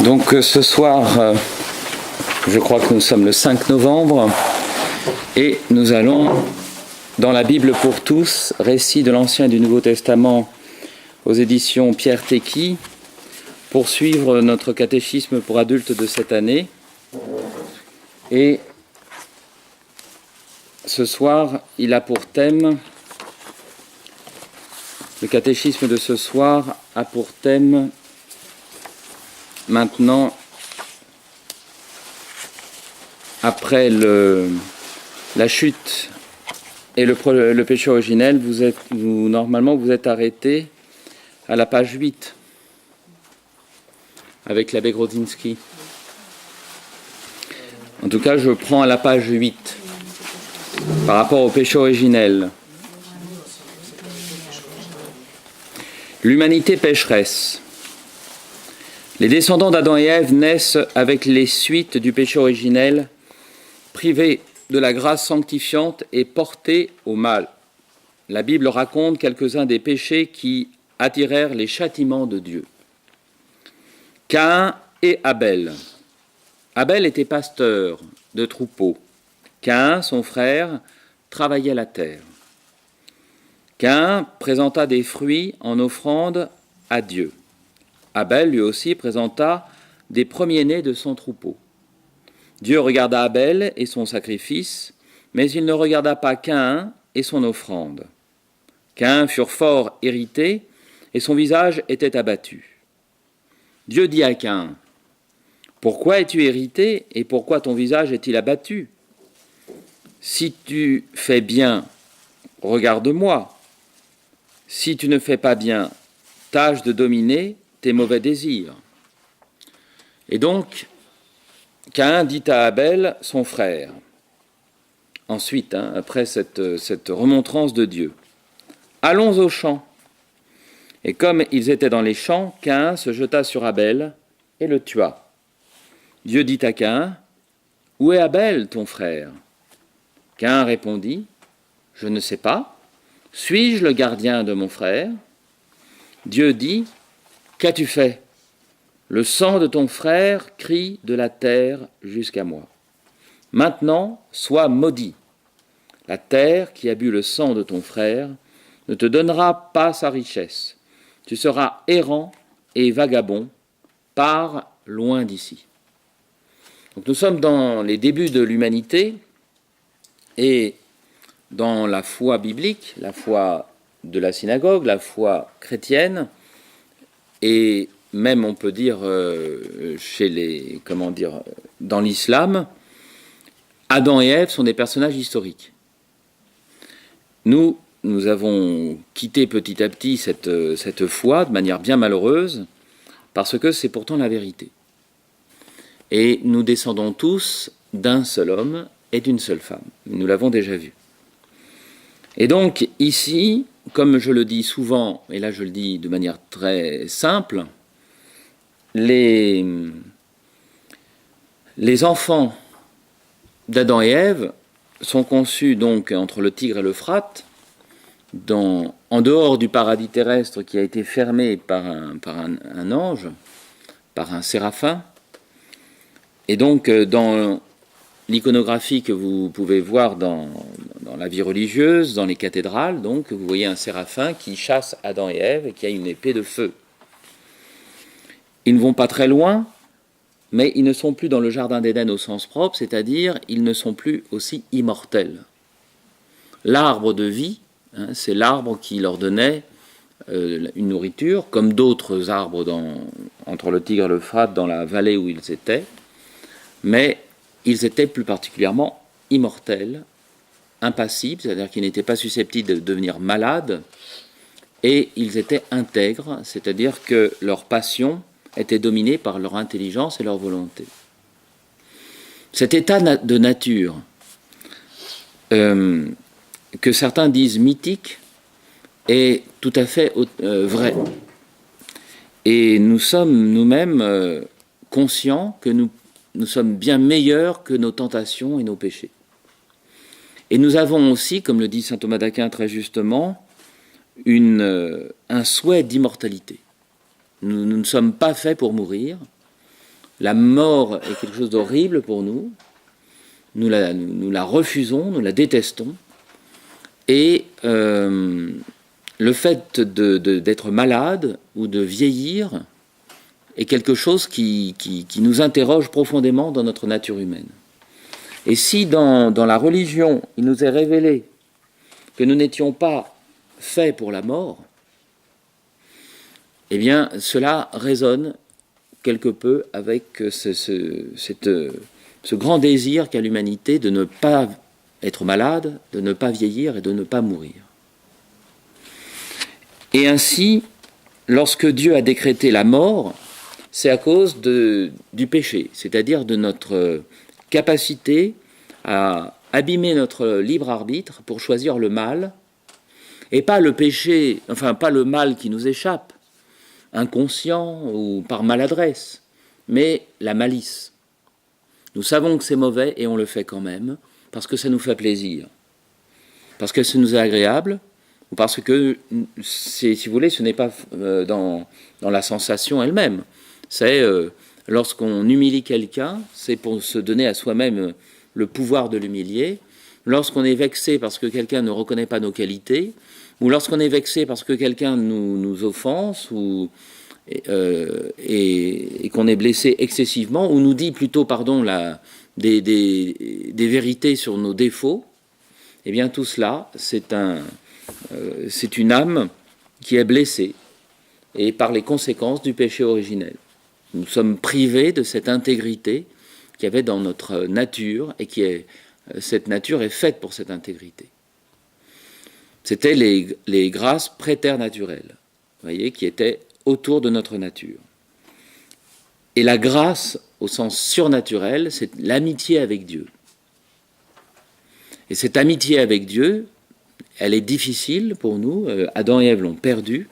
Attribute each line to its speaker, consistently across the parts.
Speaker 1: Donc ce soir, je crois que nous sommes le 5 novembre et nous allons, dans la Bible pour tous, récit de l'Ancien et du Nouveau Testament aux éditions Pierre Tecky, poursuivre notre catéchisme pour adultes de cette année. Et ce soir, il a pour thème, le catéchisme de ce soir a pour thème maintenant, après la chute et le péché originel, normalement vous êtes arrêté à la page 8 avec l'abbé Grodzinski. En tout cas, je prends à la page 8 par rapport au péché originel. L'humanité pécheresse. Les descendants d'Adam et Ève naissent avec les suites du péché originel, privés de la grâce sanctifiante et portés au mal. La Bible raconte quelques-uns des péchés qui attirèrent les châtiments de Dieu. Caïn et Abel. Abel était pasteur de troupeaux. Caïn, son frère, travaillait la terre. Caïn présenta des fruits en offrande à Dieu. Abel, lui aussi, présenta des premiers-nés de son troupeau. Dieu regarda Abel et son sacrifice, mais il ne regarda pas Caïn et son offrande. Caïn fut fort irrité, et son visage était abattu. Dieu dit à Caïn, « Pourquoi es-tu irrité, et pourquoi ton visage est-il abattu? Si tu fais bien, regarde-moi. Si tu ne fais pas bien, tâche de dominer tes mauvais désirs. » Et donc, Caïn dit à Abel, son frère, ensuite, après cette remontrance de Dieu, « Allons aux champs. » Et comme ils étaient dans les champs, Caïn se jeta sur Abel et le tua. Dieu dit à Caïn, « Où est Abel, ton frère ?» Caïn répondit, « Je ne sais pas. Suis-je le gardien de mon frère ?» Dieu dit, « Qu'as-tu fait ? Le sang de ton frère crie de la terre jusqu'à moi. Maintenant, sois maudit. La terre qui a bu le sang de ton frère ne te donnera pas sa richesse. Tu seras errant et vagabond, pars loin d'ici. » Donc nous sommes dans les débuts de l'humanité et dans la foi biblique, la foi de la synagogue, la foi chrétienne, et même on peut dire dans l'islam, Adam et Ève sont des personnages historiques. Nous avons quitté petit à petit cette foi de manière bien malheureuse, parce que c'est pourtant la vérité. Et nous descendons tous d'un seul homme et d'une seule femme. Nous l'avons déjà vu. Et donc ici, comme je le dis souvent, et là je le dis de manière très simple, les enfants d'Adam et Ève sont conçus donc entre le Tigre et l'Euphrate, en dehors du paradis terrestre qui a été fermé par un ange, par un séraphin. Et donc dans l'iconographie que vous pouvez voir dans la vie religieuse, dans les cathédrales, donc vous voyez un séraphin qui chasse Adam et Ève et qui a une épée de feu. Ils ne vont pas très loin, mais ils ne sont plus dans le jardin d'Éden au sens propre, c'est-à-dire ils ne sont plus aussi immortels. L'arbre de vie, c'est l'arbre qui leur donnait une nourriture, comme d'autres arbres entre le Tigre et l'Euphrate, dans la vallée où ils étaient, mais ils étaient plus particulièrement immortels, impassibles, c'est-à-dire qu'ils n'étaient pas susceptibles de devenir malades, et ils étaient intègres, c'est-à-dire que leur passion était dominée par leur intelligence et leur volonté. Cet état de nature, que certains disent mythique, est tout à fait vrai. Et nous sommes nous-mêmes conscients que nous sommes bien meilleurs que nos tentations et nos péchés. Et nous avons aussi, comme le dit saint Thomas d'Aquin très justement, un souhait d'immortalité. Nous ne sommes pas faits pour mourir, La mort est quelque chose d'horrible pour nous. Nous la refusons, nous la détestons. Et le fait d'être malade ou de vieillir est quelque chose qui nous interroge profondément dans notre nature humaine. Et si dans la religion, il nous est révélé que nous n'étions pas faits pour la mort, eh bien, cela résonne quelque peu avec ce grand désir qu'a l'humanité de ne pas être malade, de ne pas vieillir et de ne pas mourir. Et ainsi, lorsque Dieu a décrété la mort, c'est à cause du péché, c'est-à-dire de notre capacité à abîmer notre libre arbitre pour choisir le mal, et pas le péché, enfin pas le mal qui nous échappe, inconscient ou par maladresse, mais la malice. Nous savons que c'est mauvais et on le fait quand même, parce que ça nous fait plaisir, parce que ça nous est agréable, ou parce que, si vous voulez, ce n'est pas dans la sensation elle-même. C'est lorsqu'on humilie quelqu'un, c'est pour se donner à soi-même le pouvoir de l'humilier. Lorsqu'on est vexé parce que quelqu'un ne reconnaît pas nos qualités, ou lorsqu'on est vexé parce que quelqu'un nous offense, et qu'on est blessé excessivement, ou nous dit plutôt, pardon, des vérités sur nos défauts, eh bien tout cela, c'est une âme qui est blessée, et par les conséquences du péché originel. Nous sommes privés de cette intégrité qu'il y avait dans notre nature, et cette nature est faite pour cette intégrité. C'était les grâces préternaturelles, vous voyez, qui étaient autour de notre nature. Et la grâce, au sens surnaturel, c'est l'amitié avec Dieu. Et cette amitié avec Dieu, elle est difficile pour nous. Adam et Ève l'ont perdue.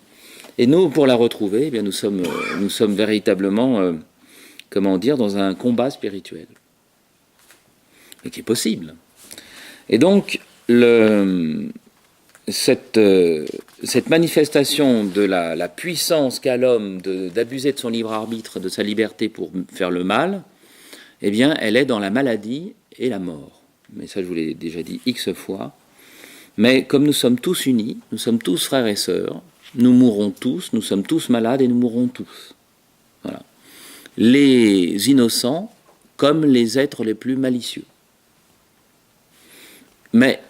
Speaker 1: Et nous, pour la retrouver, eh bien, nous sommes véritablement, dans un combat spirituel. Et qui est possible. Et donc, cette manifestation de la puissance qu'a l'homme d'abuser de son libre arbitre, de sa liberté pour faire le mal, eh bien, elle est dans la maladie et la mort. Mais ça, je vous l'ai déjà dit X fois. Mais comme nous sommes tous unis, nous sommes tous frères et sœurs, nous mourrons tous, nous sommes tous malades et nous mourrons tous. Voilà. Les innocents comme les êtres les plus malicieux. Mais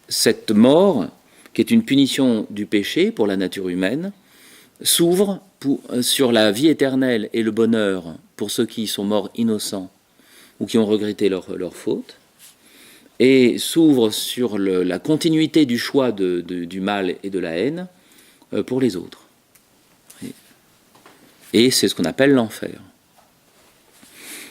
Speaker 1: cette mort, qui est une punition du péché pour la nature humaine, s'ouvre sur la vie éternelle et le bonheur pour ceux qui sont morts innocents ou qui ont regretté leur faute, et s'ouvre sur la continuité du choix du mal et de la haine pour les autres. Et c'est ce qu'on appelle l'enfer.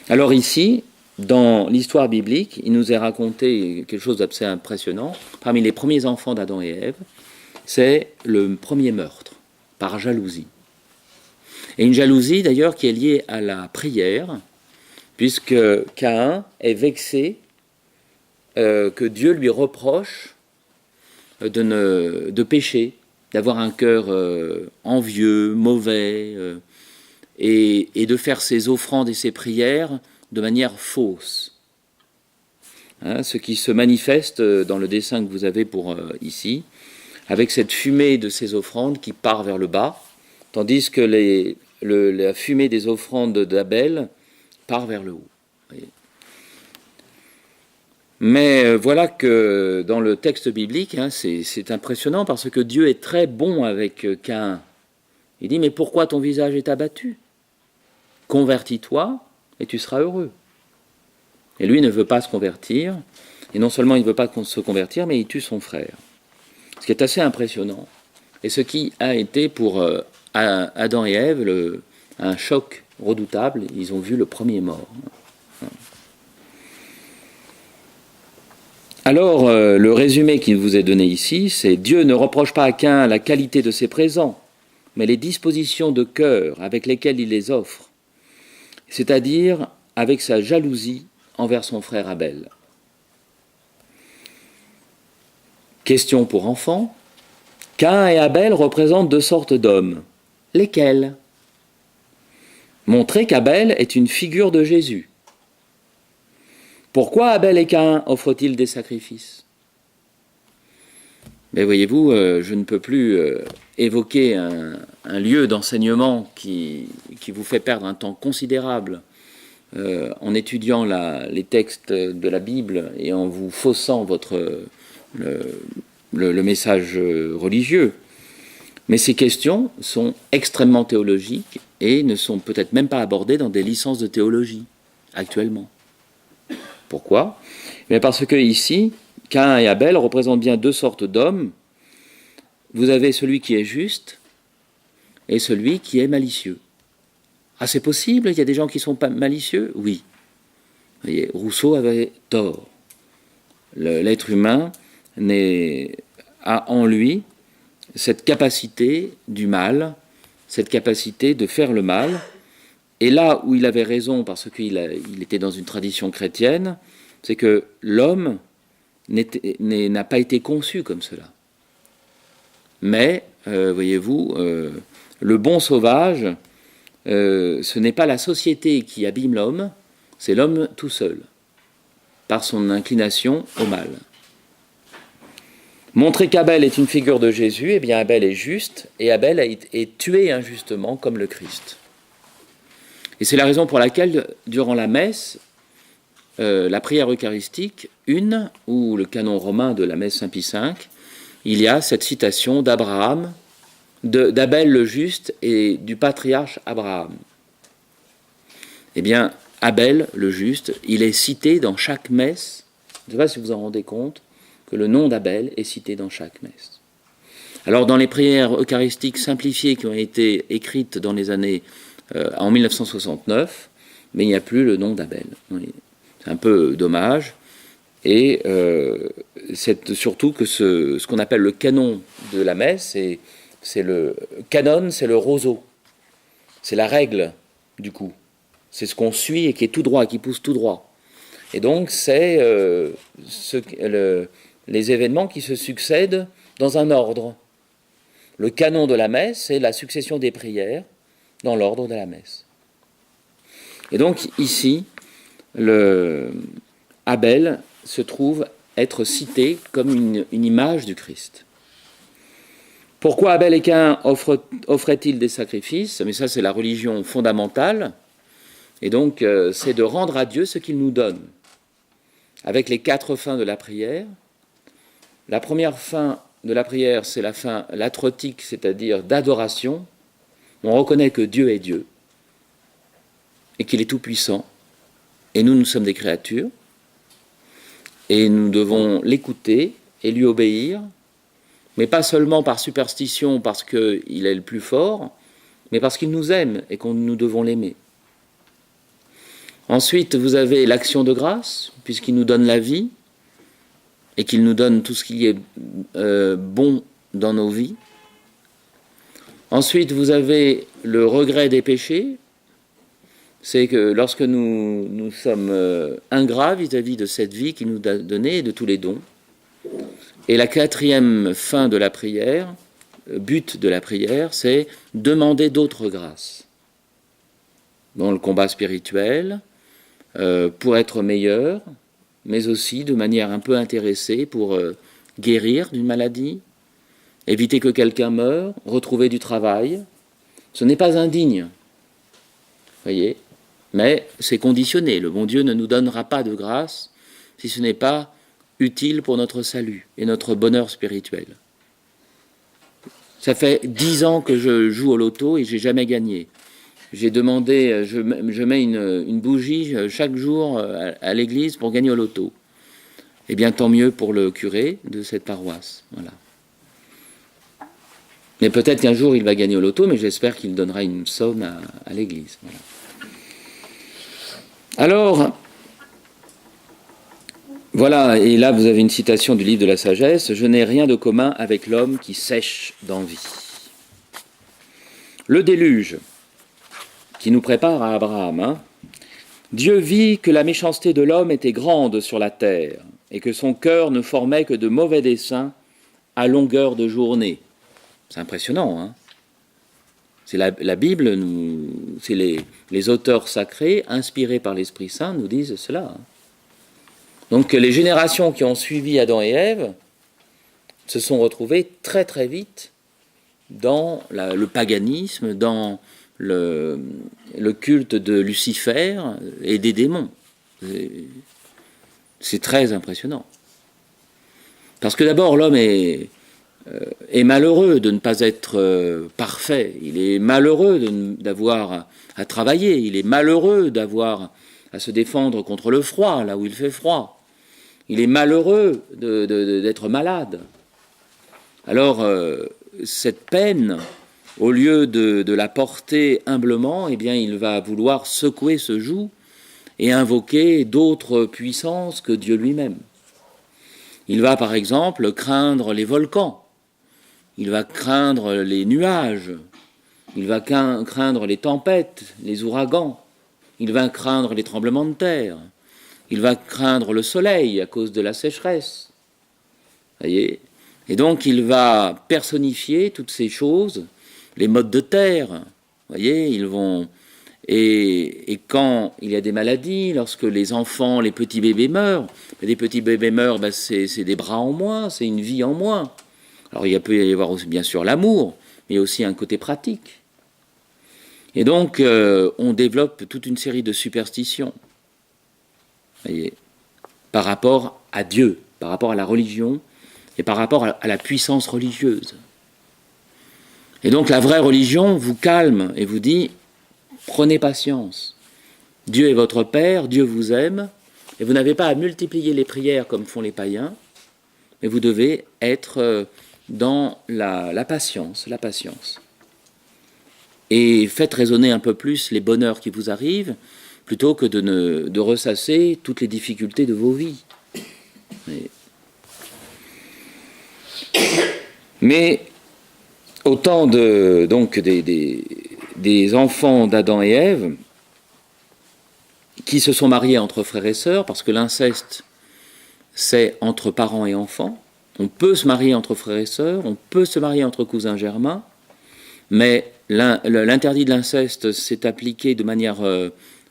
Speaker 1: Alors ici, dans l'histoire biblique, il nous est raconté quelque chose d'assez impressionnant. Parmi les premiers enfants d'Adam et Ève, c'est le premier meurtre, par jalousie. Et une jalousie d'ailleurs qui est liée à la prière, puisque Caïn est vexé que Dieu lui reproche de pécher, d'avoir un cœur envieux, mauvais, et de faire ses offrandes et ses prières de manière fausse. Hein, ce qui se manifeste dans le dessin que vous avez pour ici, avec cette fumée de ses offrandes qui part vers le bas, tandis que la fumée des offrandes d'Abel part vers le haut. Voyez. Mais voilà que dans le texte biblique, hein, c'est impressionnant parce que Dieu est très bon avec Caïn. Il dit, mais pourquoi ton visage est abattu ? Convertis-toi et tu seras heureux. Et lui ne veut pas se convertir, et non seulement il ne veut pas se convertir, mais il tue son frère. Ce qui est assez impressionnant, et ce qui a été pour Adam et Ève un choc redoutable. Ils ont vu le premier mort. Alors, le résumé qui vous est donné ici, c'est « Dieu ne reproche pas à Caïn la qualité de ses présents, mais les dispositions de cœur avec lesquelles il les offre, c'est-à-dire avec sa jalousie envers son frère Abel. » Question pour enfants. Caïn et Abel représentent deux sortes d'hommes. Lesquels ? montrer qu'Abel est une figure de Jésus. Pourquoi Abel et Caïn offrent-ils des sacrifices? Mais voyez-vous, je ne peux plus évoquer un lieu d'enseignement qui vous fait perdre un temps considérable en étudiant les textes de la Bible et en vous faussant le message religieux. Mais ces questions sont extrêmement théologiques et ne sont peut-être même pas abordées dans des licences de théologie actuellement. Pourquoi? Mais parce que ici, Caïn et Abel représentent bien deux sortes d'hommes. Vous avez celui qui est juste et celui qui est malicieux. Ah, c'est possible, il y a des gens qui sont pas malicieux? Oui. Vous voyez, Rousseau avait tort. L'être humain a en lui cette capacité du mal, cette capacité de faire le mal. Et là où il avait raison, parce qu'il était dans une tradition chrétienne, c'est que l'homme n'a pas été conçu comme cela. Mais, voyez-vous, le bon sauvage, ce n'est pas la société qui abîme l'homme, c'est l'homme tout seul, par son inclination au mal. Montrer qu'Abel est une figure de Jésus, eh bien Abel est juste, et Abel est tué injustement comme le Christ. Et c'est la raison pour laquelle, durant la messe, la prière eucharistique, ou le canon romain de la messe Saint-Pie V, il y a cette citation d'Abraham, d'Abel le juste et du patriarche Abraham. Eh bien, Abel le juste, il est cité dans chaque messe. Je ne sais pas si vous en rendez compte, que le nom d'Abel est cité dans chaque messe. Alors, dans les prières eucharistiques simplifiées qui ont été écrites dans les années en 1969, mais il n'y a plus le nom d'Abel. C'est un peu dommage. Et c'est surtout que ce qu'on appelle le canon de la messe, c'est le canon, c'est le roseau. C'est la règle, du coup. C'est ce qu'on suit et qui est tout droit, qui pousse tout droit. Et donc, c'est les événements qui se succèdent dans un ordre. Le canon de la messe, c'est la succession des prières dans l'ordre de la messe. Et donc, ici, Abel se trouve être cité comme une image du Christ. Pourquoi Abel et Caïn offraient-ils des sacrifices? Mais ça, c'est la religion fondamentale. Et donc, c'est de rendre à Dieu ce qu'il nous donne. Avec les 4 fins de la prière. La première fin de la prière, c'est la fin latrotique, c'est-à-dire d'adoration. On reconnaît que Dieu est Dieu et qu'il est tout-puissant. Et nous sommes des créatures. Et nous devons l'écouter et lui obéir, mais pas seulement par superstition, parce qu'il est le plus fort, mais parce qu'il nous aime et que nous devons l'aimer. Ensuite, vous avez l'action de grâce, puisqu'il nous donne la vie et qu'il nous donne tout ce qui est bon dans nos vies. Ensuite, vous avez le regret des péchés. C'est que lorsque nous sommes ingrats vis-à-vis de cette vie qu'il nous a donnée et de tous les dons. Et la 4e fin de la prière, but de la prière, c'est demander d'autres grâces. Dans le combat spirituel, pour être meilleur, mais aussi de manière un peu intéressée pour guérir d'une maladie, éviter que quelqu'un meure, retrouver du travail. Ce n'est pas indigne. Voyez ? Mais c'est conditionné. Le bon Dieu ne nous donnera pas de grâce si ce n'est pas utile pour notre salut et notre bonheur spirituel. Ça fait 10 ans que je joue au loto et j'ai jamais gagné. J'ai demandé, je mets une bougie chaque jour à l'église pour gagner au loto. Eh bien, tant mieux pour le curé de cette paroisse. Voilà. Mais peut-être qu'un jour il va gagner au loto, mais j'espère qu'il donnera une somme à l'église. Voilà. Alors, voilà, et là vous avez une citation du livre de la sagesse. « Je n'ai rien de commun avec l'homme qui sèche d'envie. » Le déluge, qui nous prépare à Abraham. Dieu vit que la méchanceté de l'homme était grande sur la terre, et que son cœur ne formait que de mauvais desseins à longueur de journée. C'est impressionnant, hein ? C'est la Bible, c'est les auteurs sacrés, inspirés par l'Esprit Saint, nous disent cela. Donc les générations qui ont suivi Adam et Ève se sont retrouvées très très vite dans le paganisme, dans le culte de Lucifer et des démons. C'est très impressionnant. Parce que d'abord, l'homme est malheureux de ne pas être parfait. Il est malheureux d'avoir à travailler. Il est malheureux d'avoir à se défendre contre le froid, là où il fait froid. Il est malheureux d'être malade. Alors, cette peine, au lieu de la porter humblement, eh bien, il va vouloir secouer ce joug et invoquer d'autres puissances que Dieu lui-même. Il va, par exemple, craindre les volcans. Il va craindre les nuages. Il va craindre les tempêtes, les ouragans. Il va craindre les tremblements de terre. Il va craindre le soleil à cause de la sécheresse. Voyez ? Et donc, il va personnifier toutes ces choses, les modes de terre. Voyez, ils vont... Et quand il y a des maladies, lorsque les enfants, les petits bébés meurent, les petits bébés meurent, ben c'est des bras en moins, c'est une vie en moins. Alors il peut y avoir aussi, bien sûr, l'amour, mais aussi un côté pratique. Et donc, on développe toute une série de superstitions, voyez, par rapport à Dieu, par rapport à la religion, et par rapport à la puissance religieuse. Et donc, la vraie religion vous calme et vous dit, prenez patience. Dieu est votre Père, Dieu vous aime, et vous n'avez pas à multiplier les prières comme font les païens, mais vous devez être dans la patience, la patience. Et faites résonner un peu plus les bonheurs qui vous arrivent, plutôt que de ressasser toutes les difficultés de vos vies. Mais au temps donc des enfants d'Adam et Ève, qui se sont mariés entre frères et sœurs, parce que l'inceste, c'est entre parents et enfants. On peut se marier entre frères et sœurs, on peut se marier entre cousins germains, mais l'interdit de l'inceste s'est appliqué de manière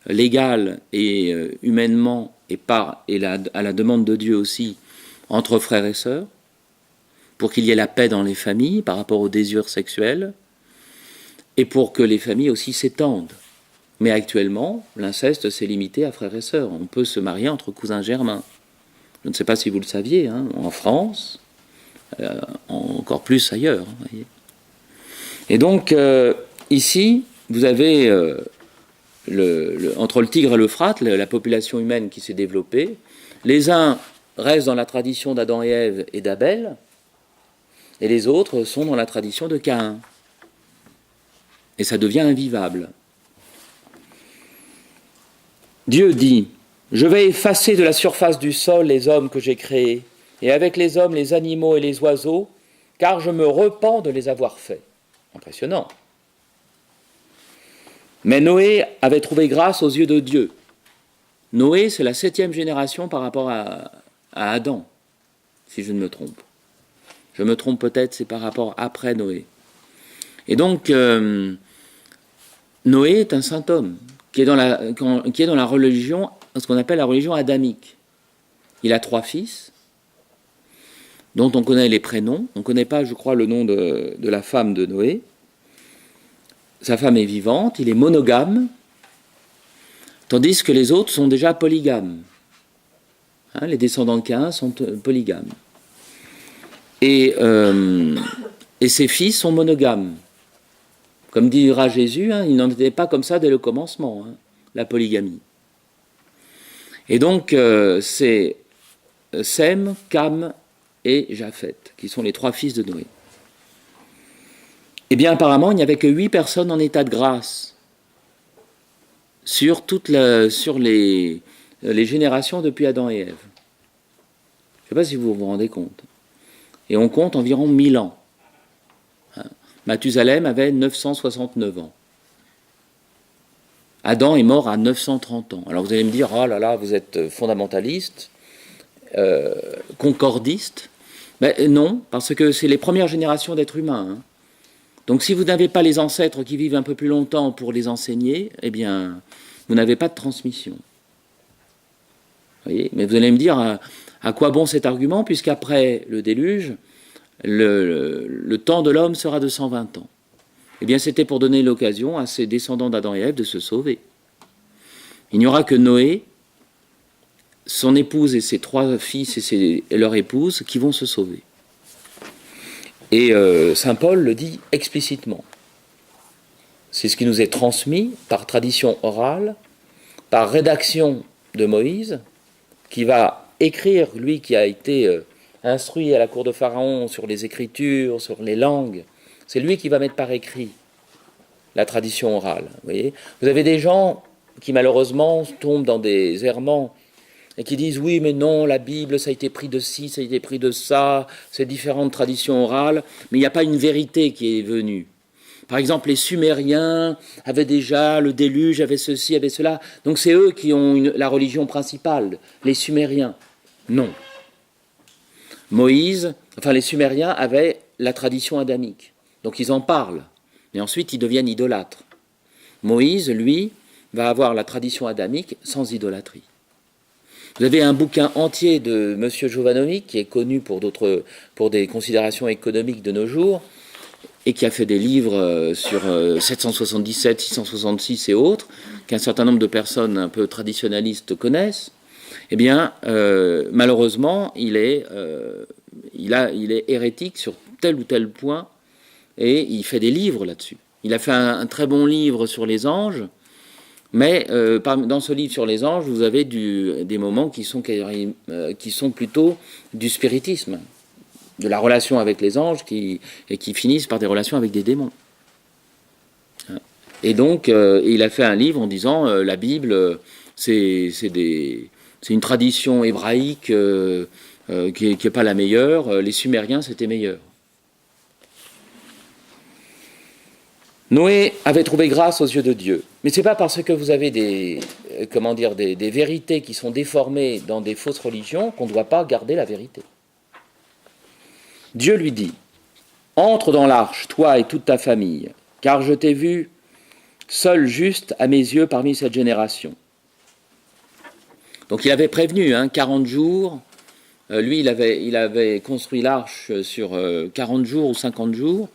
Speaker 1: légale et humainement, et à la demande de Dieu aussi, entre frères et sœurs, pour qu'il y ait la paix dans les familles par rapport aux désirs sexuels, et pour que les familles aussi s'étendent. Mais actuellement, l'inceste s'est limité à frères et sœurs. On peut se marier entre cousins germains. Je ne sais pas si vous le saviez, hein, en France, encore plus ailleurs. Voyez. Et donc, ici, vous avez, entre le Tigre et l'Euphrate, la population humaine qui s'est développée. Les uns restent dans la tradition d'Adam et Ève et d'Abel, et les autres sont dans la tradition de Caïn. Et ça devient invivable. Dieu dit, « Je vais effacer de la surface du sol les hommes que j'ai créés, et avec les hommes, les animaux et les oiseaux, car je me repens de les avoir faits. » Impressionnant. Mais Noé avait trouvé grâce aux yeux de Dieu. Noé, c'est la 7e génération par rapport à Adam, si je ne me trompe. Je me trompe peut-être, c'est par rapport après Noé. Et donc, Noé est un saint homme qui est dans la religion, ce qu'on appelle la religion adamique. Il a 3 fils, dont on connaît les prénoms. On ne connaît pas, je crois, le nom de la femme de Noé. Sa femme est vivante, il est monogame, tandis que les autres sont déjà polygames. Hein, les descendants de Caïn sont polygames. Et ses fils sont monogames. Comme dira Jésus, hein, il n'en était pas comme ça dès le commencement, hein, la polygamie. Et donc, c'est Sem, Cam et Japheth, qui sont les 3 fils de Noé. Eh bien, apparemment, il n'y avait que 8 personnes en état de grâce sur les générations depuis Adam et Ève. Je ne sais pas si vous vous rendez compte. Et on compte environ 1000 ans. Mathusalem avait 969 ans. Adam est mort à 930 ans. Alors vous allez me dire, oh là là, vous êtes fondamentaliste, concordiste. Mais non, parce que c'est les premières générations d'êtres humains. Hein. Donc si vous n'avez pas les ancêtres qui vivent un peu plus longtemps pour les enseigner, eh bien, vous n'avez pas de transmission. Vous voyez ? Mais vous allez me dire, à quoi bon cet argument, puisqu'après le déluge, le temps de l'homme sera de 120 ans. Eh bien, c'était pour donner l'occasion à ces descendants d'Adam et Ève de se sauver. Il n'y aura que Noé, son épouse et ses 3 fils et leur épouse qui vont se sauver. Et saint Paul le dit explicitement. C'est ce qui nous est transmis par tradition orale, par rédaction de Moïse, qui va écrire, lui qui a été instruit à la cour de Pharaon sur les écritures, sur les langues. C'est lui qui va mettre par écrit la tradition orale. Vous voyez ? Vous avez des gens qui malheureusement tombent dans des errements et qui disent oui mais non, la Bible ça a été pris de ci, ça a été pris de ça, c'est différentes traditions orales, mais il n'y a pas une vérité qui est venue. Par exemple, les Sumériens avaient déjà le déluge, avaient ceci, avaient cela, donc c'est eux qui ont la religion principale, les Sumériens. Non. Les Sumériens avaient la tradition adamique, donc ils en parlent, mais ensuite ils deviennent idolâtres. Moïse, lui, va avoir la tradition adamique sans idolâtrie. Vous avez un bouquin entier de M. Jovanovic, qui est connu pour des considérations économiques de nos jours, et qui a fait des livres sur 777, 666 et autres, qu'un certain nombre de personnes un peu traditionnalistes connaissent. Eh bien, malheureusement, il est hérétique sur tel ou tel point, et il fait des livres là-dessus. Il a fait un très bon livre sur les anges, mais dans ce livre sur les anges, vous avez des moments qui sont plutôt du spiritisme, de la relation avec les anges qui finissent par des relations avec des démons. Et donc, il a fait un livre en disant la Bible, c'est une tradition hébraïque qui n'est pas la meilleure. Les Sumériens, c'était meilleur. Noé avait trouvé grâce aux yeux de Dieu. Mais ce n'est pas parce que vous avez des vérités qui sont déformées dans des fausses religions qu'on ne doit pas garder la vérité. Dieu lui dit « Entre dans l'arche, toi et toute ta famille, car je t'ai vu seul juste à mes yeux parmi cette génération. » Donc il avait prévenu, 40 jours. Lui, il avait construit l'arche sur 40 jours ou 50 jours,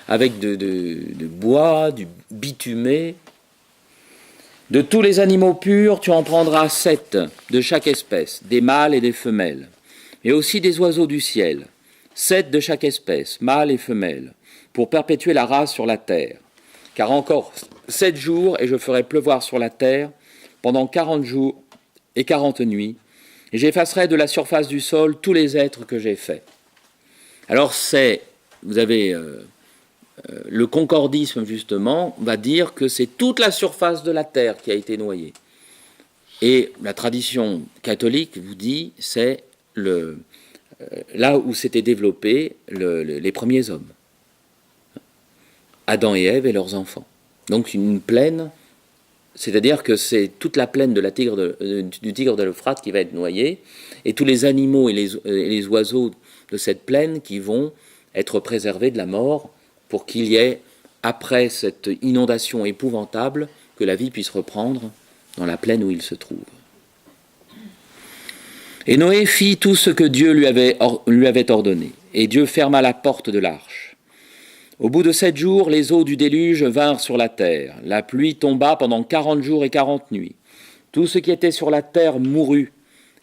Speaker 1: avec de bois, du bitumé. De tous les animaux purs, tu en prendras 7 de chaque espèce, des mâles et des femelles, et aussi des oiseaux du ciel, 7 de chaque espèce, mâles et femelles, pour perpétuer la race sur la terre. Car encore 7 jours, et je ferai pleuvoir sur la terre pendant 40 jours et 40 nuits, et j'effacerai de la surface du sol tous les êtres que j'ai faits. Alors vous avez le concordisme justement va dire que c'est toute la surface de la terre qui a été noyée. Et la tradition catholique vous dit c'est là où s'étaient développés les premiers hommes. Adam et Ève et leurs enfants. Donc une plaine, c'est-à-dire que c'est toute la plaine du Tigre de l'Euphrate qui va être noyée, et tous les animaux et les oiseaux de cette plaine qui vont être préservés de la mort, pour qu'il y ait, après cette inondation épouvantable, que la vie puisse reprendre dans la plaine où il se trouve. Et Noé fit tout ce que Dieu lui avait ordonné, et Dieu ferma la porte de l'arche. Au bout de 7 jours, les eaux du déluge vinrent sur la terre. La pluie tomba pendant 40 jours et 40 nuits. Tout ce qui était sur la terre mourut.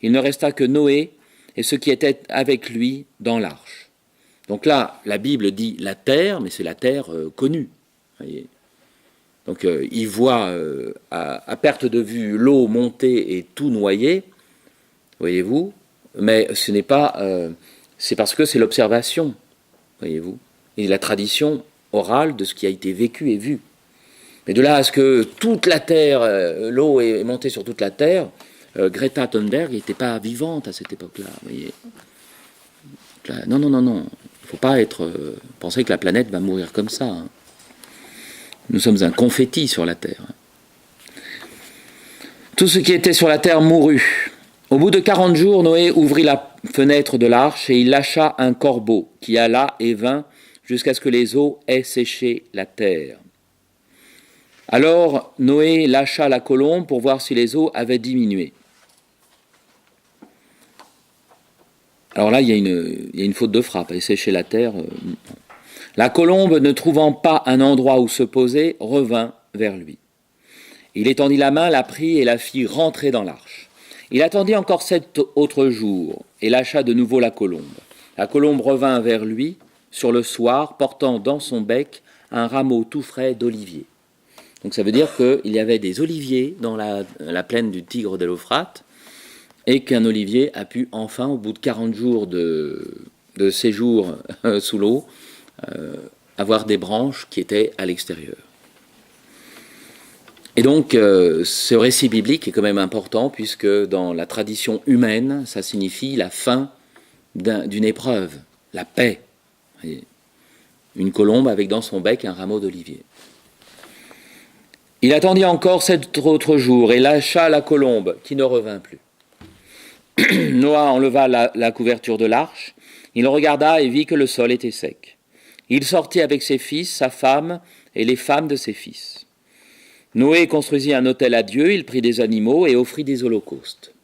Speaker 1: Il ne resta que Noé et ce qui était avec lui dans l'arche. Donc là, la Bible dit la terre, mais c'est la terre connue. Voyez. Donc il voit à perte de vue l'eau monter et tout noyer, voyez-vous, mais ce n'est pas, c'est parce que c'est l'observation, voyez-vous, et la tradition orale de ce qui a été vécu et vu. Mais de là à ce que toute la terre, l'eau est montée sur toute la terre, Greta Thunberg n'était pas vivante à cette époque-là, voyez. Non. Il ne faut pas penser que la planète va mourir comme ça. Nous sommes un confetti sur la Terre. Tout ce qui était sur la terre mourut. Au bout de 40 jours, Noé ouvrit la fenêtre de l'arche et il lâcha un corbeau qui alla et vint jusqu'à ce que les eaux aient séché la terre. Alors Noé lâcha la colombe pour voir si les eaux avaient diminué. Alors là, il y a une faute de frappe, et sécher la terre. La colombe, ne trouvant pas un endroit où se poser, revint vers lui. Il étendit la main, la prit et la fit rentrer dans l'arche. Il attendit encore 7 autres jours et lâcha de nouveau la colombe. La colombe revint vers lui sur le soir, portant dans son bec un rameau tout frais d'olivier. Donc ça veut dire qu'il y avait des oliviers dans la plaine du Tigre de l'Euphrate, et qu'un olivier a pu enfin, au bout de 40 jours de séjour sous l'eau, avoir des branches qui étaient à l'extérieur. Et donc, ce récit biblique est quand même important, puisque dans la tradition humaine, ça signifie la fin d'une épreuve, la paix. Une colombe avec dans son bec un rameau d'olivier. Il attendit encore 7 autres jours et lâcha la colombe, qui ne revint plus. Noé enleva la couverture de l'arche, il regarda et vit que le sol était sec. Il sortit avec ses fils, sa femme et les femmes de ses fils. Noé construisit un autel à Dieu, il prit des animaux et offrit des holocaustes.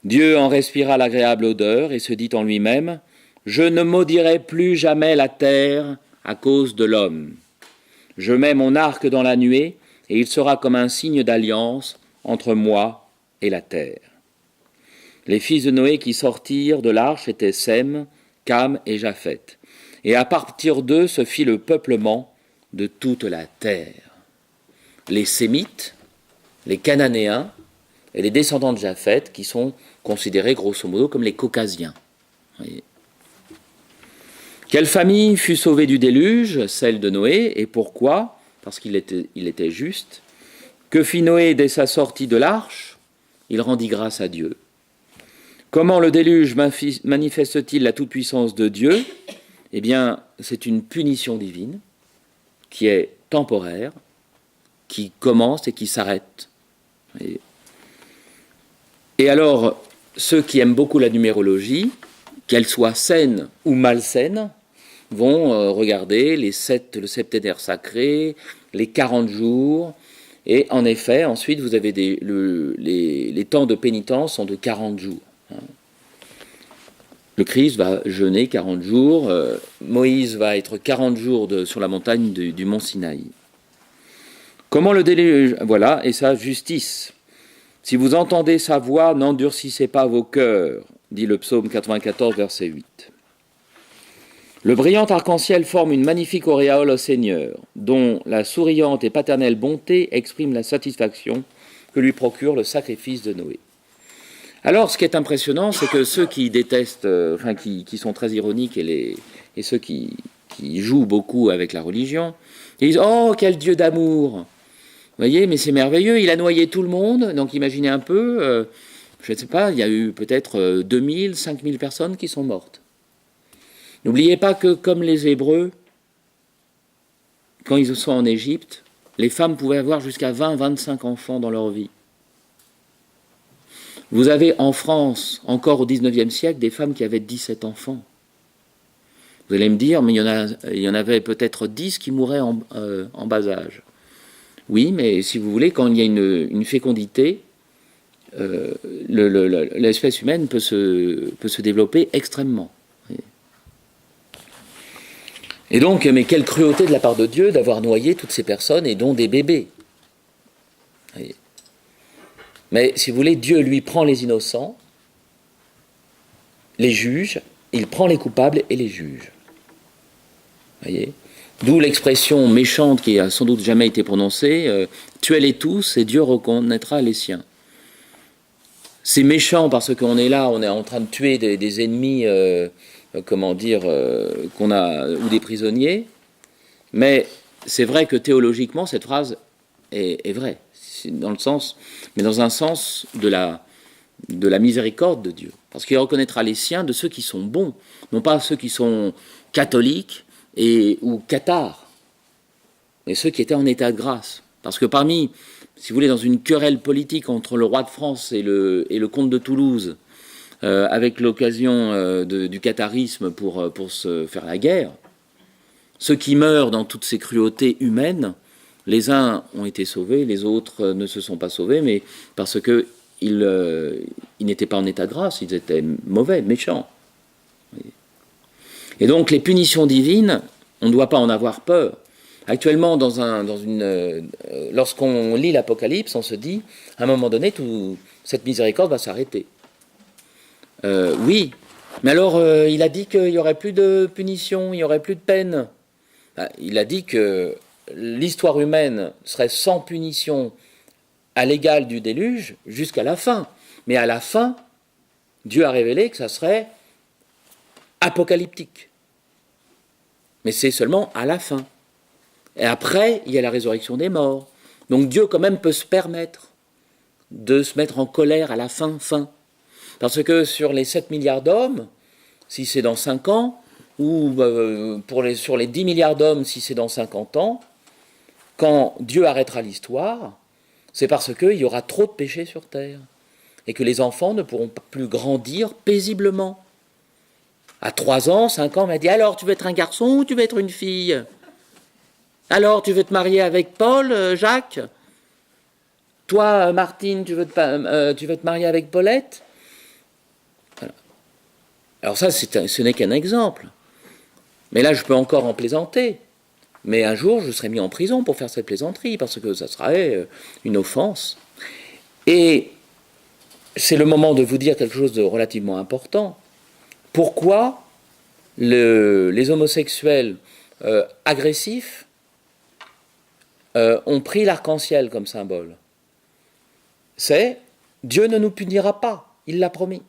Speaker 1: Dieu en respira l'agréable odeur et se dit en lui-même : « Je ne maudirai plus jamais la terre à cause de l'homme. Je mets mon arc dans la nuée et il sera comme un signe d'alliance entre moi et la terre. » Les fils de Noé qui sortirent de l'arche étaient Sem, Cam et Japheth. Et à partir d'eux se fit le peuplement de toute la terre. Les Sémites, les Cananéens et les descendants de Japheth, qui sont considérés grosso modo comme les Caucasiens. Voyez. Quelle famille fut sauvée du déluge? Celle de Noé. Et pourquoi? Parce qu'il était juste. Que fit Noé dès sa sortie de l'arche? Il rendit grâce à Dieu. Comment le déluge manifeste-t-il la toute-puissance de Dieu? Eh bien, c'est une punition divine qui est temporaire, qui commence et qui s'arrête. Et alors, ceux qui aiment beaucoup la numérologie, qu'elle soit saine ou malsaine, vont regarder le septénaire sacré, les 40 jours, et en effet, ensuite, vous avez les temps de pénitence sont de 40 jours. Le Christ va jeûner 40 jours, Moïse va être 40 jours sur la montagne du mont Sinaï. Comment le déluge? Voilà, et sa justice. Si vous entendez sa voix, n'endurcissez pas vos cœurs, dit le psaume 94, verset 8. Le brillant arc-en-ciel forme une magnifique auréole au Seigneur, dont la souriante et paternelle bonté exprime la satisfaction que lui procure le sacrifice de Noé. Alors, ce qui est impressionnant, c'est que ceux qui détestent, qui sont très ironiques, et ceux qui jouent beaucoup avec la religion, ils disent « Oh, quel Dieu d'amour !» Vous voyez, mais c'est merveilleux, il a noyé tout le monde, donc imaginez un peu, je ne sais pas, il y a eu peut-être 2000, 5000 personnes qui sont mortes. N'oubliez pas que, comme les Hébreux, quand ils sont en Égypte, les femmes pouvaient avoir jusqu'à 20-25 enfants dans leur vie. Vous avez en France, encore au XIXe siècle, des femmes qui avaient 17 enfants. Vous allez me dire, mais il y en avait peut-être 10 qui mouraient en bas âge. Oui, mais si vous voulez, quand il y a une fécondité, l'espèce humaine peut se développer extrêmement. Et donc, mais quelle cruauté de la part de Dieu d'avoir noyé toutes ces personnes, et dont des bébés. Mais si vous voulez, Dieu, lui, prend les innocents, les juge, il prend les coupables et les juge. Voyez ? D'où l'expression méchante qui a sans doute jamais été prononcée, tuez-les tous et Dieu reconnaîtra les siens. C'est méchant parce qu'on est là, on est en train de tuer des ennemis, qu'on a, ou des prisonniers, mais c'est vrai que théologiquement cette phrase est vraie, dans le sens, mais dans un sens de la miséricorde de Dieu, parce qu'il reconnaîtra les siens de ceux qui sont bons, non pas ceux qui sont catholiques ou cathares, mais ceux qui étaient en état de grâce. Parce que parmi, si vous voulez, dans une querelle politique entre le roi de France et le comte de Toulouse, avec l'occasion du catharisme pour se faire la guerre, Ceux qui meurent dans toutes ces cruautés humaines, les uns ont été sauvés, les autres ne se sont pas sauvés, mais parce qu'ils n'étaient pas en état de grâce, ils étaient mauvais, méchants. Et donc les punitions divines, on ne doit pas en avoir peur. Actuellement, lorsqu'on lit l'Apocalypse, on se dit, à un moment donné, cette miséricorde va s'arrêter. Oui, mais alors il a dit qu'il n'y aurait plus de punition, il n'y aurait plus de peine. Il a dit que l'histoire humaine serait sans punition à l'égal du déluge jusqu'à la fin. Mais à la fin, Dieu a révélé que ça serait apocalyptique. Mais c'est seulement à la fin. Et après, il y a la résurrection des morts. Donc Dieu quand même peut se permettre de se mettre en colère à la fin. Parce que sur les 7 milliards d'hommes, si c'est dans 5 ans, ou sur les 10 milliards d'hommes, si c'est dans 50 ans, quand Dieu arrêtera l'histoire, c'est parce qu'il y aura trop de péchés sur terre. Et que les enfants ne pourront plus grandir paisiblement. À 3 ans, 5 ans, on m'a dit, alors tu veux être un garçon ou tu veux être une fille? Alors tu veux te marier avec Paul, Jacques? Toi, Martine, tu veux te marier avec Paulette? Voilà. Alors ça, ce n'est qu'un exemple. Mais là, je peux encore en plaisanter. Mais un jour, je serai mis en prison pour faire cette plaisanterie, parce que ça serait une offense. Et c'est le moment de vous dire quelque chose de relativement important. Pourquoi les homosexuels agressifs ont pris l'arc-en-ciel comme symbole? C'est Dieu ne nous punira pas, il l'a promis.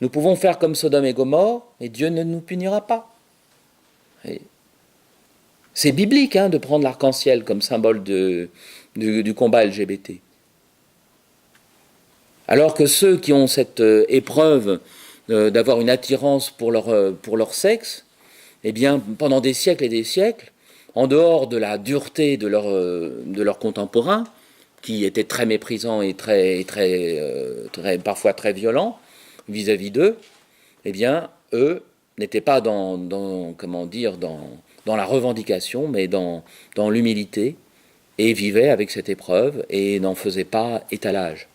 Speaker 1: Nous pouvons faire comme Sodome et Gomorrhe, mais Dieu ne nous punira pas. Et c'est biblique de prendre l'arc-en-ciel comme symbole du combat LGBT. Alors que ceux qui ont cette épreuve d'avoir une attirance pour leur sexe, eh bien, pendant des siècles et des siècles, en dehors de la dureté de leurs contemporains, qui étaient très méprisants et parfois très violents vis-à-vis d'eux, eh bien, eux n'étaient pas dans la revendication, mais dans l'humilité, et vivaient avec cette épreuve et n'en faisaient pas étalage.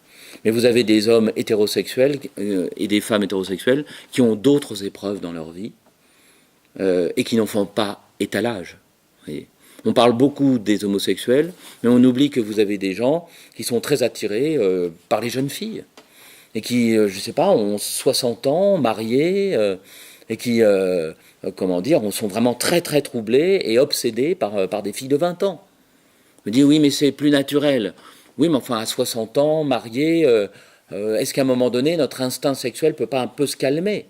Speaker 1: Mais vous avez des hommes hétérosexuels et des femmes hétérosexuelles qui ont d'autres épreuves dans leur vie et qui n'en font pas étalage. Voyez. On parle beaucoup des homosexuels, mais on oublie que vous avez des gens qui sont très attirés par les jeunes filles et qui, je ne sais pas, ont 60 ans, mariés, et qui, sont vraiment très très troublés et obsédés par des filles de 20 ans. On me dit, oui, mais c'est plus naturel. Oui, mais enfin, à 60 ans, mariés, est-ce qu'à un moment donné, notre instinct sexuel ne peut pas un peu se calmer?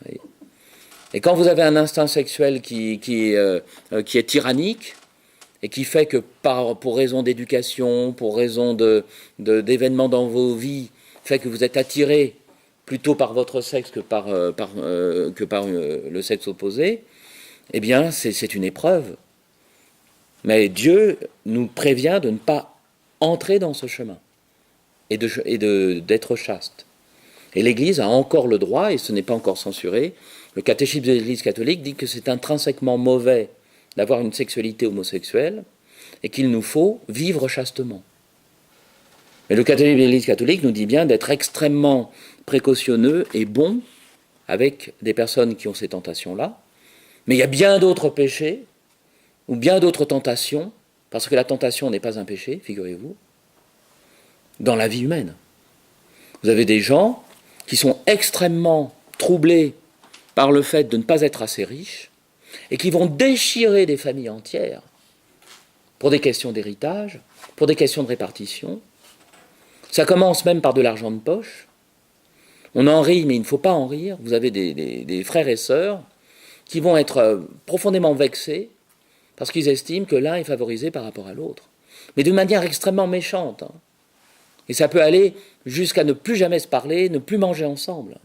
Speaker 1: Oui. Et quand vous avez un instinct sexuel qui est tyrannique, et qui fait que pour raison d'éducation, pour raison d'événements dans vos vies, fait que vous êtes attiré plutôt par votre sexe que par le sexe opposé, eh bien, c'est une épreuve. Mais Dieu nous prévient de ne pas entrer dans ce chemin et d'être chaste. Et l'Église a encore le droit, et ce n'est pas encore censuré, le catéchisme de l'Église catholique dit que c'est intrinsèquement mauvais d'avoir une sexualité homosexuelle et qu'il nous faut vivre chastement. Mais le catéchisme de l'Église catholique nous dit bien d'être extrêmement précautionneux et bon avec des personnes qui ont ces tentations-là. Mais il y a bien d'autres péchés ou bien d'autres tentations, parce que la tentation n'est pas un péché, figurez-vous, dans la vie humaine. Vous avez des gens qui sont extrêmement troublés par le fait de ne pas être assez riches et qui vont déchirer des familles entières pour des questions d'héritage, pour des questions de répartition. Ça commence même par de l'argent de poche. On en rit, mais il ne faut pas en rire. Vous avez des frères et sœurs qui vont être profondément vexés parce qu'ils estiment que l'un est favorisé par rapport à l'autre. Mais d'une manière extrêmement méchante. Et ça peut aller jusqu'à ne plus jamais se parler, ne plus manger ensemble.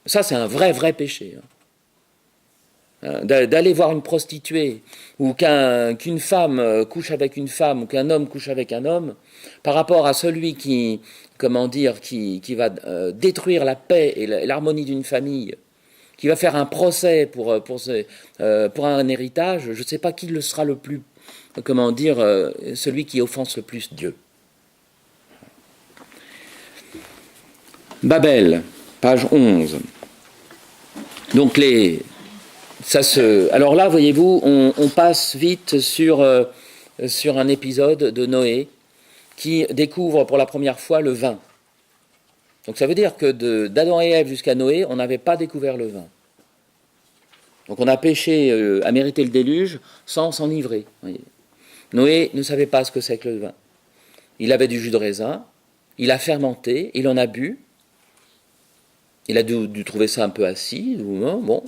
Speaker 1: Ça, c'est un vrai péché. D'aller voir une prostituée, ou qu'une femme couche avec une femme, ou qu'un homme couche avec un homme, par rapport à celui qui va détruire la paix et l'harmonie d'une famille, qui va faire un procès pour un héritage, je ne sais pas qui le sera le plus, celui qui offense le plus Dieu. Babel, page 11. Donc alors là, voyez-vous, on passe vite sur un épisode de Noé qui découvre pour la première fois le vin. Donc ça veut dire que d'Adam et Ève jusqu'à Noé, on n'avait pas découvert le vin. Donc on a péché à mériter le déluge sans s'enivrer. Noé ne savait pas ce que c'est que le vin. Il avait du jus de raisin, il a fermenté, il en a bu, il a dû trouver ça un peu acide, bon,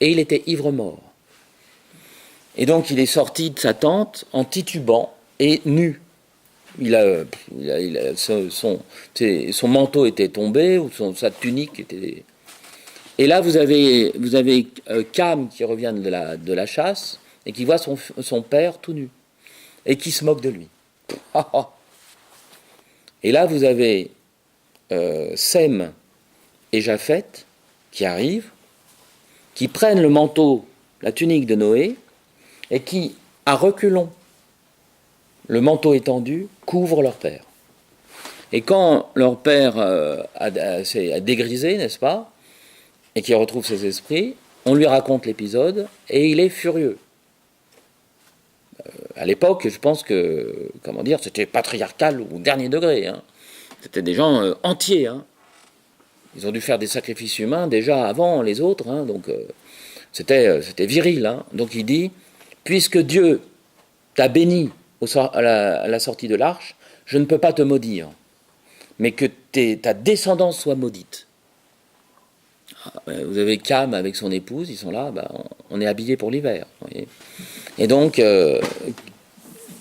Speaker 1: et il était ivre-mort. Et donc il est sorti de sa tente en titubant et nu. Son manteau était tombé, ou sa tunique était... Et là vous avez Cam qui revient de la chasse et qui voit son père tout nu et qui se moque de lui. Et là vous avez Sem et Japheth qui arrivent, qui prennent le manteau, la tunique de Noé, et qui, à reculons, le manteau étendu, couvrent leur père. Et quand leur père a dégrisé, n'est-ce pas, et qu'il retrouve ses esprits, on lui raconte l'épisode, et il est furieux. À l'époque, je pense que, c'était patriarcal au dernier degré. Hein. C'était des gens entiers, hein. Ils ont dû faire des sacrifices humains déjà avant les autres, hein, donc c'était viril. Hein. Donc il dit, puisque Dieu t'a béni à la sortie de l'arche, je ne peux pas te maudire, mais que ta descendance soit maudite. Vous avez Cam avec son épouse, ils sont là, on est habillés pour l'hiver. Voyez. Et donc,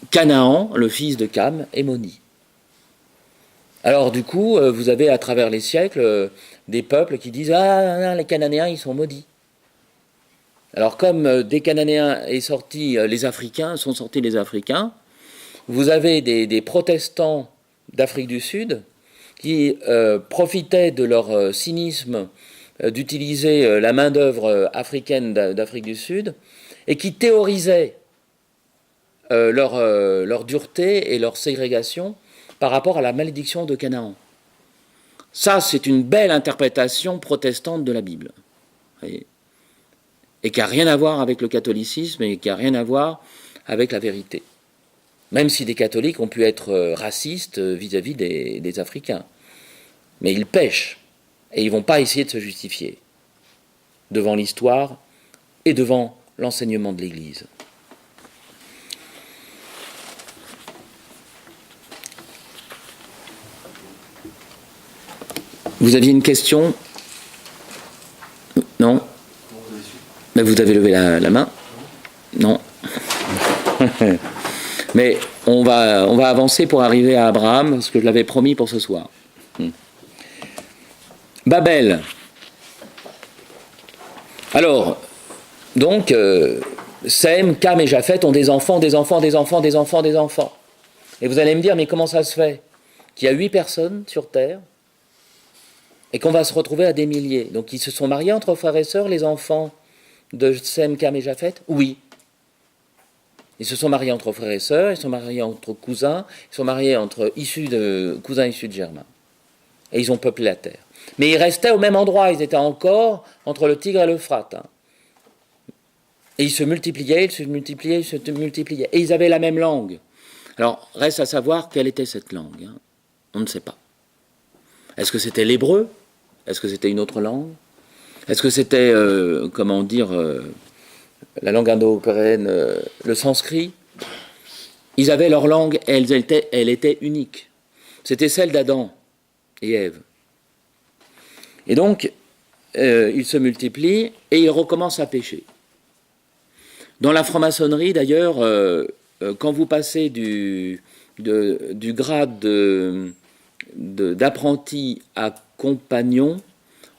Speaker 1: Canaan, le fils de Cam, est maudit. Alors du coup, vous avez à travers les siècles des peuples qui disent « Ah, les Cananéens, ils sont maudits ». Alors comme des Cananéens sont sortis les Africains, vous avez des protestants d'Afrique du Sud qui profitaient de leur cynisme d'utiliser la main-d'œuvre africaine d'Afrique du Sud et qui théorisaient leur dureté et leur ségrégation par rapport à la malédiction de Canaan. Ça, c'est une belle interprétation protestante de la Bible. Voyez, et qui n'a rien à voir avec le catholicisme et qui n'a rien à voir avec la vérité. Même si des catholiques ont pu être racistes vis-à-vis des Africains. Mais ils pêchent et ils ne vont pas essayer de se justifier devant l'histoire et devant l'enseignement de l'Église. Vous aviez une question ? Non ? Mais vous avez levé la main ? Non. Mais on va avancer pour arriver à Abraham, parce que je l'avais promis pour ce soir. Babel. Alors, donc, Sem, Cam et Japheth ont des enfants. Et vous allez me dire, mais comment ça se fait qu'il y a 8 personnes sur Terre et qu'on va se retrouver à des milliers? Donc ils se sont mariés entre frères et sœurs, les enfants de Sem, Cam et Japheth? Oui. Ils se sont mariés entre frères et sœurs, ils se sont mariés entre cousins, ils se sont mariés entre cousins issus de germains. Et ils ont peuplé la terre. Mais ils restaient au même endroit, ils étaient encore entre le Tigre et l'Euphrate. Hein. Et ils se multipliaient. Et ils avaient la même langue. Alors, reste à savoir quelle était cette langue. Hein. On ne sait pas. Est-ce que c'était l'hébreu? Est-ce que c'était une autre langue? Est-ce que c'était, la langue indo-européenne, le sanskrit? Ils avaient leur langue, elle était unique. C'était celle d'Adam et Ève. Et donc, ils se multiplient et ils recommencent à pécher. Dans la franc-maçonnerie, d'ailleurs, quand vous passez du grade d'apprenti à compagnon,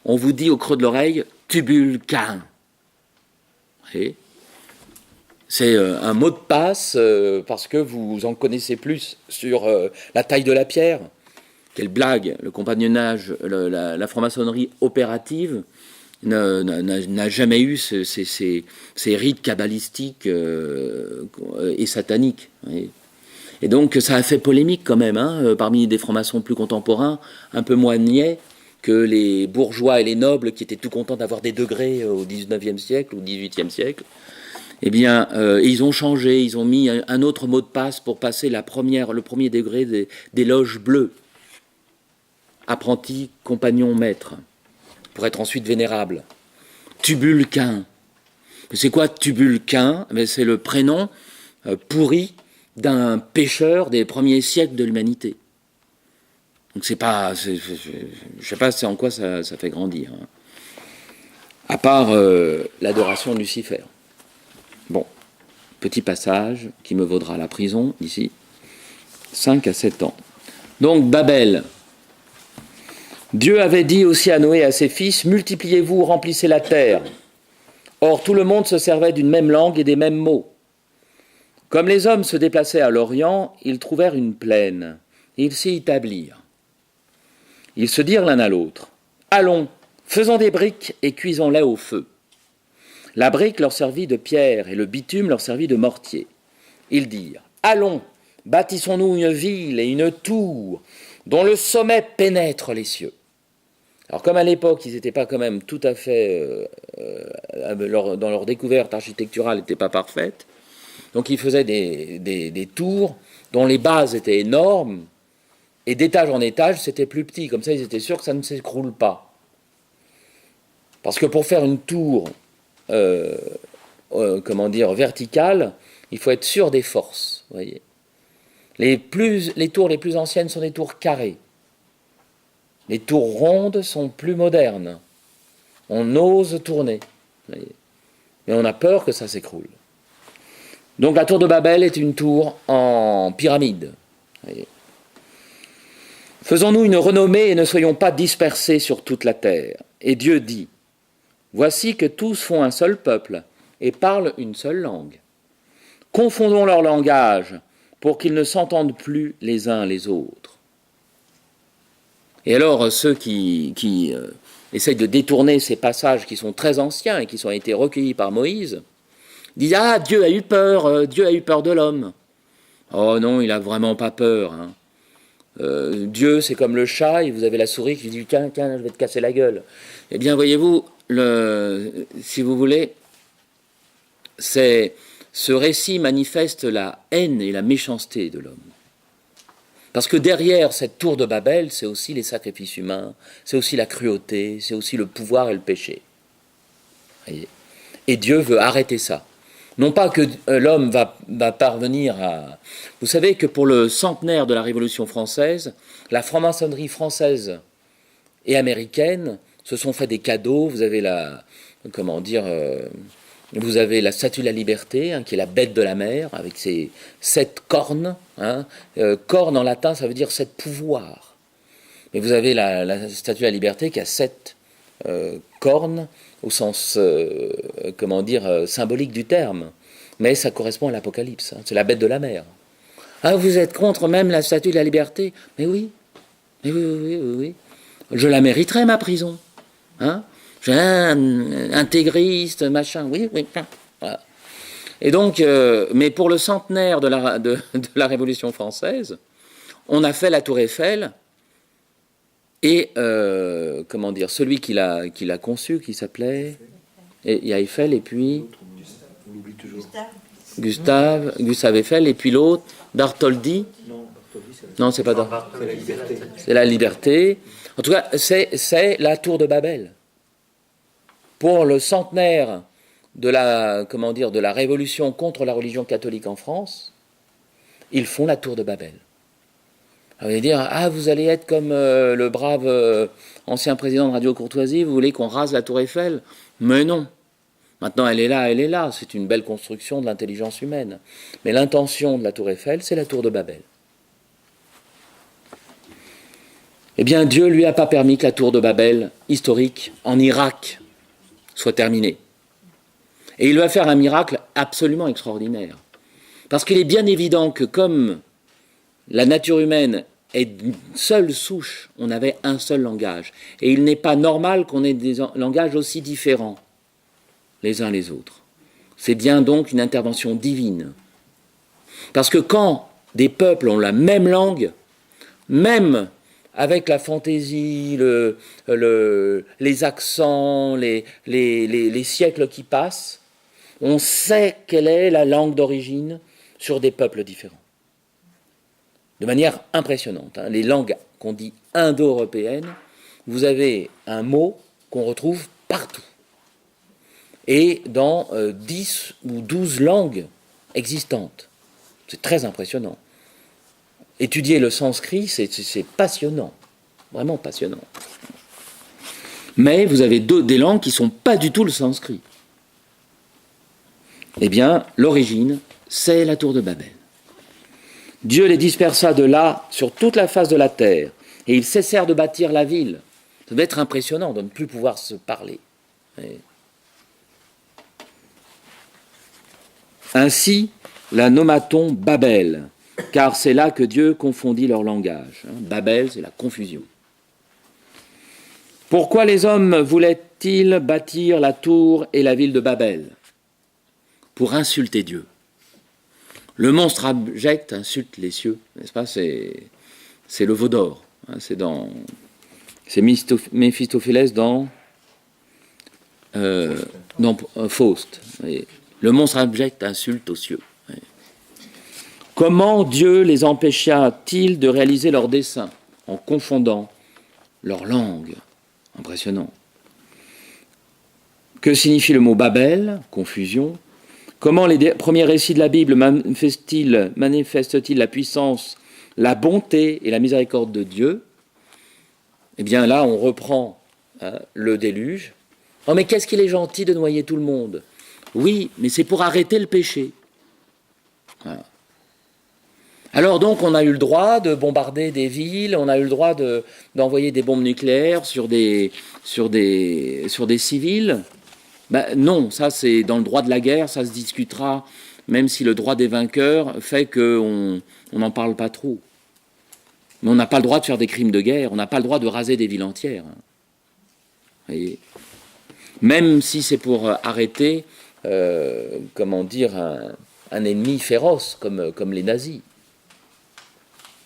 Speaker 1: on vous dit au creux de l'oreille « tubule Cain ». C'est un mot de passe parce que vous en connaissez plus sur la taille de la pierre. Quelle blague, le compagnonnage, la franc-maçonnerie opérative n'a jamais eu ces rites kabbalistiques et sataniques. Voyez. Et donc ça a fait polémique quand même, hein, parmi des francs-maçons plus contemporains, un peu moins niais que les bourgeois et les nobles qui étaient tout contents d'avoir des degrés au XIXe siècle ou XVIIIe siècle. Eh bien, ils ont changé, ils ont mis un autre mot de passe pour passer le premier degré des loges bleues. Apprenti, compagnon, maître, pour être ensuite vénérable. Tubulquin. C'est quoi Tubulquin? C'est le prénom pourri d'un pêcheur des premiers siècles de l'humanité. Donc c'est pas, je sais pas c'est en quoi ça fait grandir. Hein. À part l'adoration de Lucifer. Bon, petit passage qui me vaudra la prison ici, 5 à 7 ans. Donc Babel. Dieu avait dit aussi à Noé et à ses fils, « Multipliez-vous, remplissez la terre. » Or, tout le monde se servait d'une même langue et des mêmes mots. Comme les hommes se déplaçaient à l'Orient, ils trouvèrent une plaine, et ils s'y établirent. Ils se dirent l'un à l'autre, « Allons, faisons des briques et cuisons-les au feu. » La brique leur servit de pierre et le bitume leur servit de mortier. Ils dirent, « Allons, bâtissons-nous une ville et une tour, dont le sommet pénètre les cieux. » Alors comme à l'époque, ils n'étaient pas quand même tout à fait, dans leur découverte architecturale n'était pas parfaite, donc ils faisaient des tours dont les bases étaient énormes, et d'étage en étage, c'était plus petit, comme ça ils étaient sûrs que ça ne s'écroule pas. Parce que pour faire une tour, verticale, il faut être sûr des forces, vous voyez. Les tours les plus anciennes sont des tours carrées. Les tours rondes sont plus modernes. On ose tourner. Mais on a peur que ça s'écroule. Donc la tour de Babel est une tour en pyramide. Faisons-nous une renommée et ne soyons pas dispersés sur toute la terre. Et Dieu dit, « Voici que tous font un seul peuple et parlent une seule langue. Confondons leur langage pour qu'ils ne s'entendent plus les uns les autres. » Et alors, ceux qui essayent de détourner ces passages qui sont très anciens et qui ont été recueillis par Moïse, disent « Ah, Dieu a eu peur de l'homme. » Oh non, il n'a vraiment pas peur. Hein. Dieu, c'est comme le chat, et vous avez la souris qui dit « Tiens, je vais te casser la gueule. » Eh bien, voyez-vous, si vous voulez, ce récit manifeste la haine et la méchanceté de l'homme. Parce que derrière cette tour de Babel, c'est aussi les sacrifices humains, c'est aussi la cruauté, c'est aussi le pouvoir et le péché. Voyez. Et Dieu veut arrêter ça. Non pas que l'homme va parvenir à... Vous savez que pour le centenaire de la Révolution française, la franc-maçonnerie française et américaine se sont fait des cadeaux. Vous avez vous avez la statue de la liberté, hein, qui est la bête de la mer, avec ses 7 cornes. Hein. Corne en latin, ça veut dire 7 pouvoirs. Mais vous avez la statue de la liberté qui a 7 cornes, au sens, symbolique du terme. Mais ça correspond à l'Apocalypse. Hein. C'est la bête de la mer. Ah, vous êtes contre même la statue de la liberté? Mais oui. Oui. Je la mériterais, ma prison. Hein? J'ai un intégriste, machin, oui. Voilà. Et donc, mais pour le centenaire de la Révolution française, on a fait la Tour Eiffel, et, celui qui l'a conçu, qui s'appelait... Il y a Eiffel, et puis... Gustave Eiffel, et puis l'autre, Bartholdi. Non, c'est pas Bartholdi. C'est la liberté. C'est la liberté. En tout cas, c'est la Tour de Babel. Pour le centenaire de la révolution contre la religion catholique en France, ils font la Tour de Babel. Alors, vous allez dire, vous allez être comme le brave ancien président de Radio Courtoisie, vous voulez qu'on rase la Tour Eiffel? Mais non. Maintenant, elle est là, c'est une belle construction de l'intelligence humaine. Mais l'intention de la Tour Eiffel, c'est la Tour de Babel. Eh bien, Dieu lui a pas permis que la Tour de Babel, historique, en Irak, soit terminée. Et il va faire un miracle absolument extraordinaire. Parce qu'il est bien évident que comme la nature humaine est d'une seule souche. On avait un seul langage. Et il n'est pas normal qu'on ait des langages aussi différents les uns les autres. C'est bien donc une intervention divine. Parce que quand des peuples ont la même langue, même avec la fantaisie, les accents, les siècles qui passent, on sait quelle est la langue d'origine sur des peuples différents. De manière impressionnante. Les langues qu'on dit indo-européennes, vous avez un mot qu'on retrouve partout. Et dans 10 ou 12 langues existantes. C'est très impressionnant. Étudier le sanskrit, c'est passionnant. Vraiment passionnant. Mais vous avez des langues qui ne sont pas du tout le sanskrit. Eh bien, l'origine, c'est la tour de Babel. Dieu les dispersa de là sur toute la face de la terre, et ils cessèrent de bâtir la ville. Ça doit être impressionnant de ne plus pouvoir se parler. Ainsi, la nomma-t-on Babel, car c'est là que Dieu confondit leur langage. Babel, c'est la confusion. Pourquoi les hommes voulaient-ils bâtir la tour et la ville de Babel? Pour insulter Dieu. Le monstre abject insulte les cieux, n'est-ce pas? C'est le veau d'or. C'est Méphistophélès dans Faust. Le monstre abject insulte aux cieux. Comment Dieu les empêcha-t-il de réaliser leurs desseins en confondant leur langue? Impressionnant. Que signifie le mot Babel? Confusion. Comment les premiers récits de la Bible manifestent-ils la puissance, la bonté et la miséricorde de Dieu? Eh bien là, on reprend le déluge. Oh, mais qu'est-ce qu'il est gentil de noyer tout le monde? Oui, mais c'est pour arrêter le péché. Voilà. Alors donc, on a eu le droit de bombarder des villes, on a eu le droit d'envoyer des bombes nucléaires sur des civils. Ben non, ça c'est dans le droit de la guerre, ça se discutera, même si le droit des vainqueurs fait qu'on n'en parle pas trop. Mais on n'a pas le droit de faire des crimes de guerre, on n'a pas le droit de raser des villes entières. Voyez. Même si c'est pour arrêter, un ennemi féroce comme les nazis.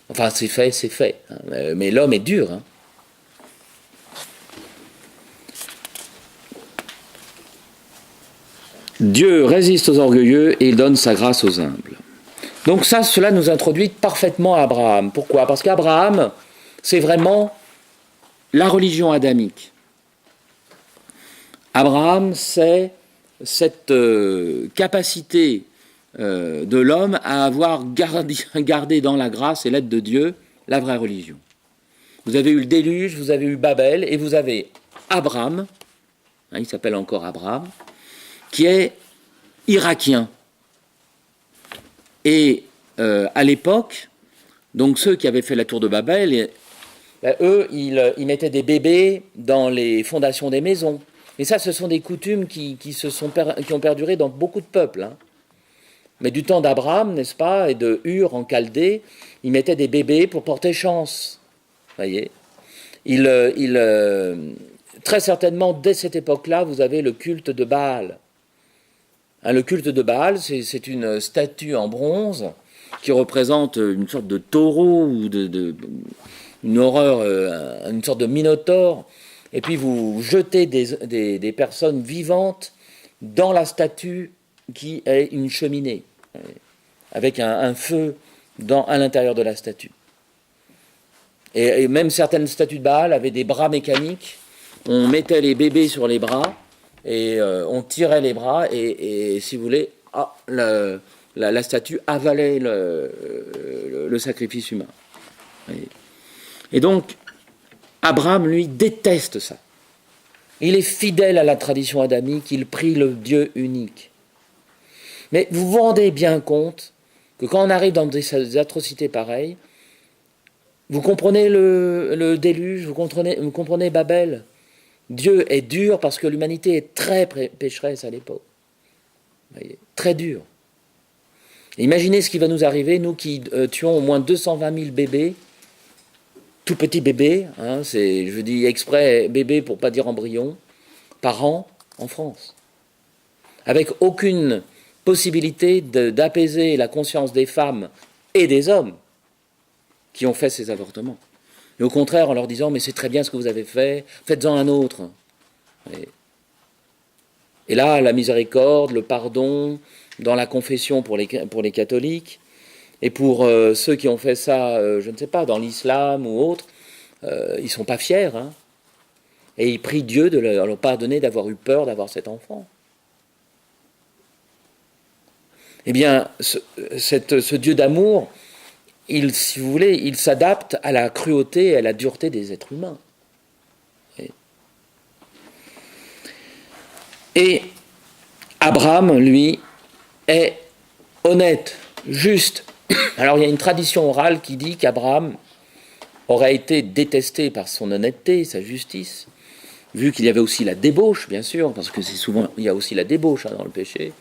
Speaker 1: Enfin, c'est fait. Mais l'homme est dur. Dieu résiste aux orgueilleux et il donne sa grâce aux humbles. Donc cela nous introduit parfaitement à Abraham. Pourquoi? Parce qu'Abraham, c'est vraiment la religion adamique. Abraham, c'est cette capacité de l'homme à avoir gardé dans la grâce et l'aide de Dieu la vraie religion. Vous avez eu le déluge, vous avez eu Babel, et vous avez Abraham, il s'appelle encore Abraham, qui est irakien. Et à l'époque, donc ceux qui avaient fait la tour de Babel, eux, ils mettaient des bébés dans les fondations des maisons. Et ça, ce sont des coutumes qui ont perduré dans beaucoup de peuples. Mais du temps d'Abraham, n'est-ce pas, et de Ur en Chaldée, ils mettaient des bébés pour porter chance. Voyez. Très certainement, dès cette époque-là, vous avez le culte de Baal. Le culte de Baal, c'est une statue en bronze qui représente une sorte de taureau ou une horreur, une sorte de minotaure. Et puis vous jetez des personnes vivantes dans la statue qui est une cheminée, avec un feu à l'intérieur de la statue. Et même certaines statues de Baal avaient des bras mécaniques. On mettait les bébés sur les bras et on tirait les bras et si vous voulez, la statue avalait le sacrifice humain. Et donc, Abraham, lui, déteste ça. Il est fidèle à la tradition adamique, il prie le Dieu unique. Mais vous vous rendez bien compte que quand on arrive dans des atrocités pareilles, vous comprenez le déluge, vous comprenez Babel. Dieu est dur parce que l'humanité est très pécheresse à l'époque. Voyez, très dur. Imaginez ce qui va nous arriver, nous qui tuons au moins 220 000 bébés tout petit bébé, hein, je dis exprès bébé pour pas dire embryon, par an en France. Avec aucune possibilité d'apaiser la conscience des femmes et des hommes qui ont fait ces avortements. Et au contraire, en leur disant, mais c'est très bien ce que vous avez fait, faites-en un autre. Et là, la miséricorde, le pardon, dans la confession pour les catholiques, et pour ceux qui ont fait ça, je ne sais pas, dans l'islam ou autre, ils ne sont pas fiers. Hein, et ils prient Dieu de leur pardonner d'avoir eu peur d'avoir cet enfant. Eh bien, ce Dieu d'amour, si vous voulez, il s'adapte à la cruauté et à la dureté des êtres humains. Et Abraham, lui, est honnête, juste. Alors il y a une tradition orale qui dit qu'Abraham aurait été détesté par son honnêteté, sa justice, vu qu'il y avait aussi la débauche, bien sûr, parce que c'est souvent, il y a aussi la débauche dans le péché,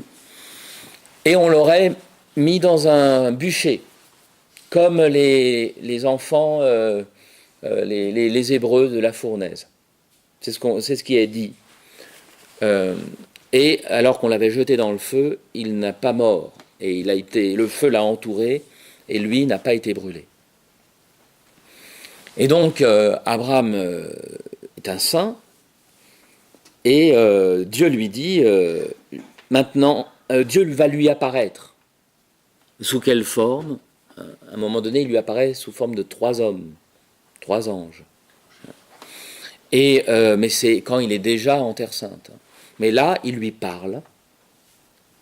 Speaker 1: et on l'aurait mis dans un bûcher, comme les enfants, les Hébreux de la fournaise. C'est ce qui est dit. Et alors qu'on l'avait jeté dans le feu, il n'a pas mort. Et le feu l'a entouré, et lui n'a pas été brûlé. Et donc, Abraham est un saint, et Dieu lui dit, maintenant, Dieu va lui apparaître. Sous quelle forme? À un moment donné, il lui apparaît sous forme de 3 hommes, 3 anges. Mais c'est quand il est déjà en Terre Sainte. Mais là, il lui parle,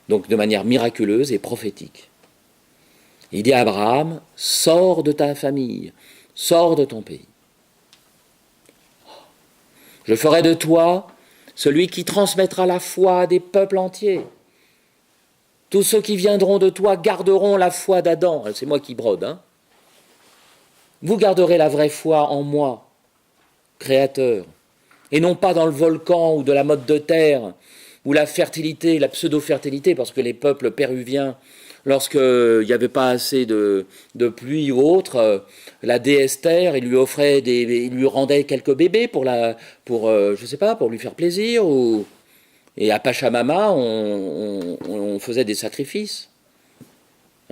Speaker 1: donc de manière miraculeuse et prophétique. Il dit à Abraham, sors de ta famille, sors de ton pays. Je ferai de toi celui qui transmettra la foi à des peuples entiers. Tous ceux qui viendront de toi garderont la foi d'Adam. C'est moi qui brode, hein. Vous garderez la vraie foi en moi, Créateur, et non pas dans le volcan ou de la motte de terre, ou la fertilité, la pseudo-fertilité, parce que les peuples péruviens, lorsqu'il n'y avait pas assez de pluie ou autre, la déesse Terre, il lui rendait quelques bébés je sais pas, pour lui faire plaisir, et à Pachamama, on faisait des sacrifices.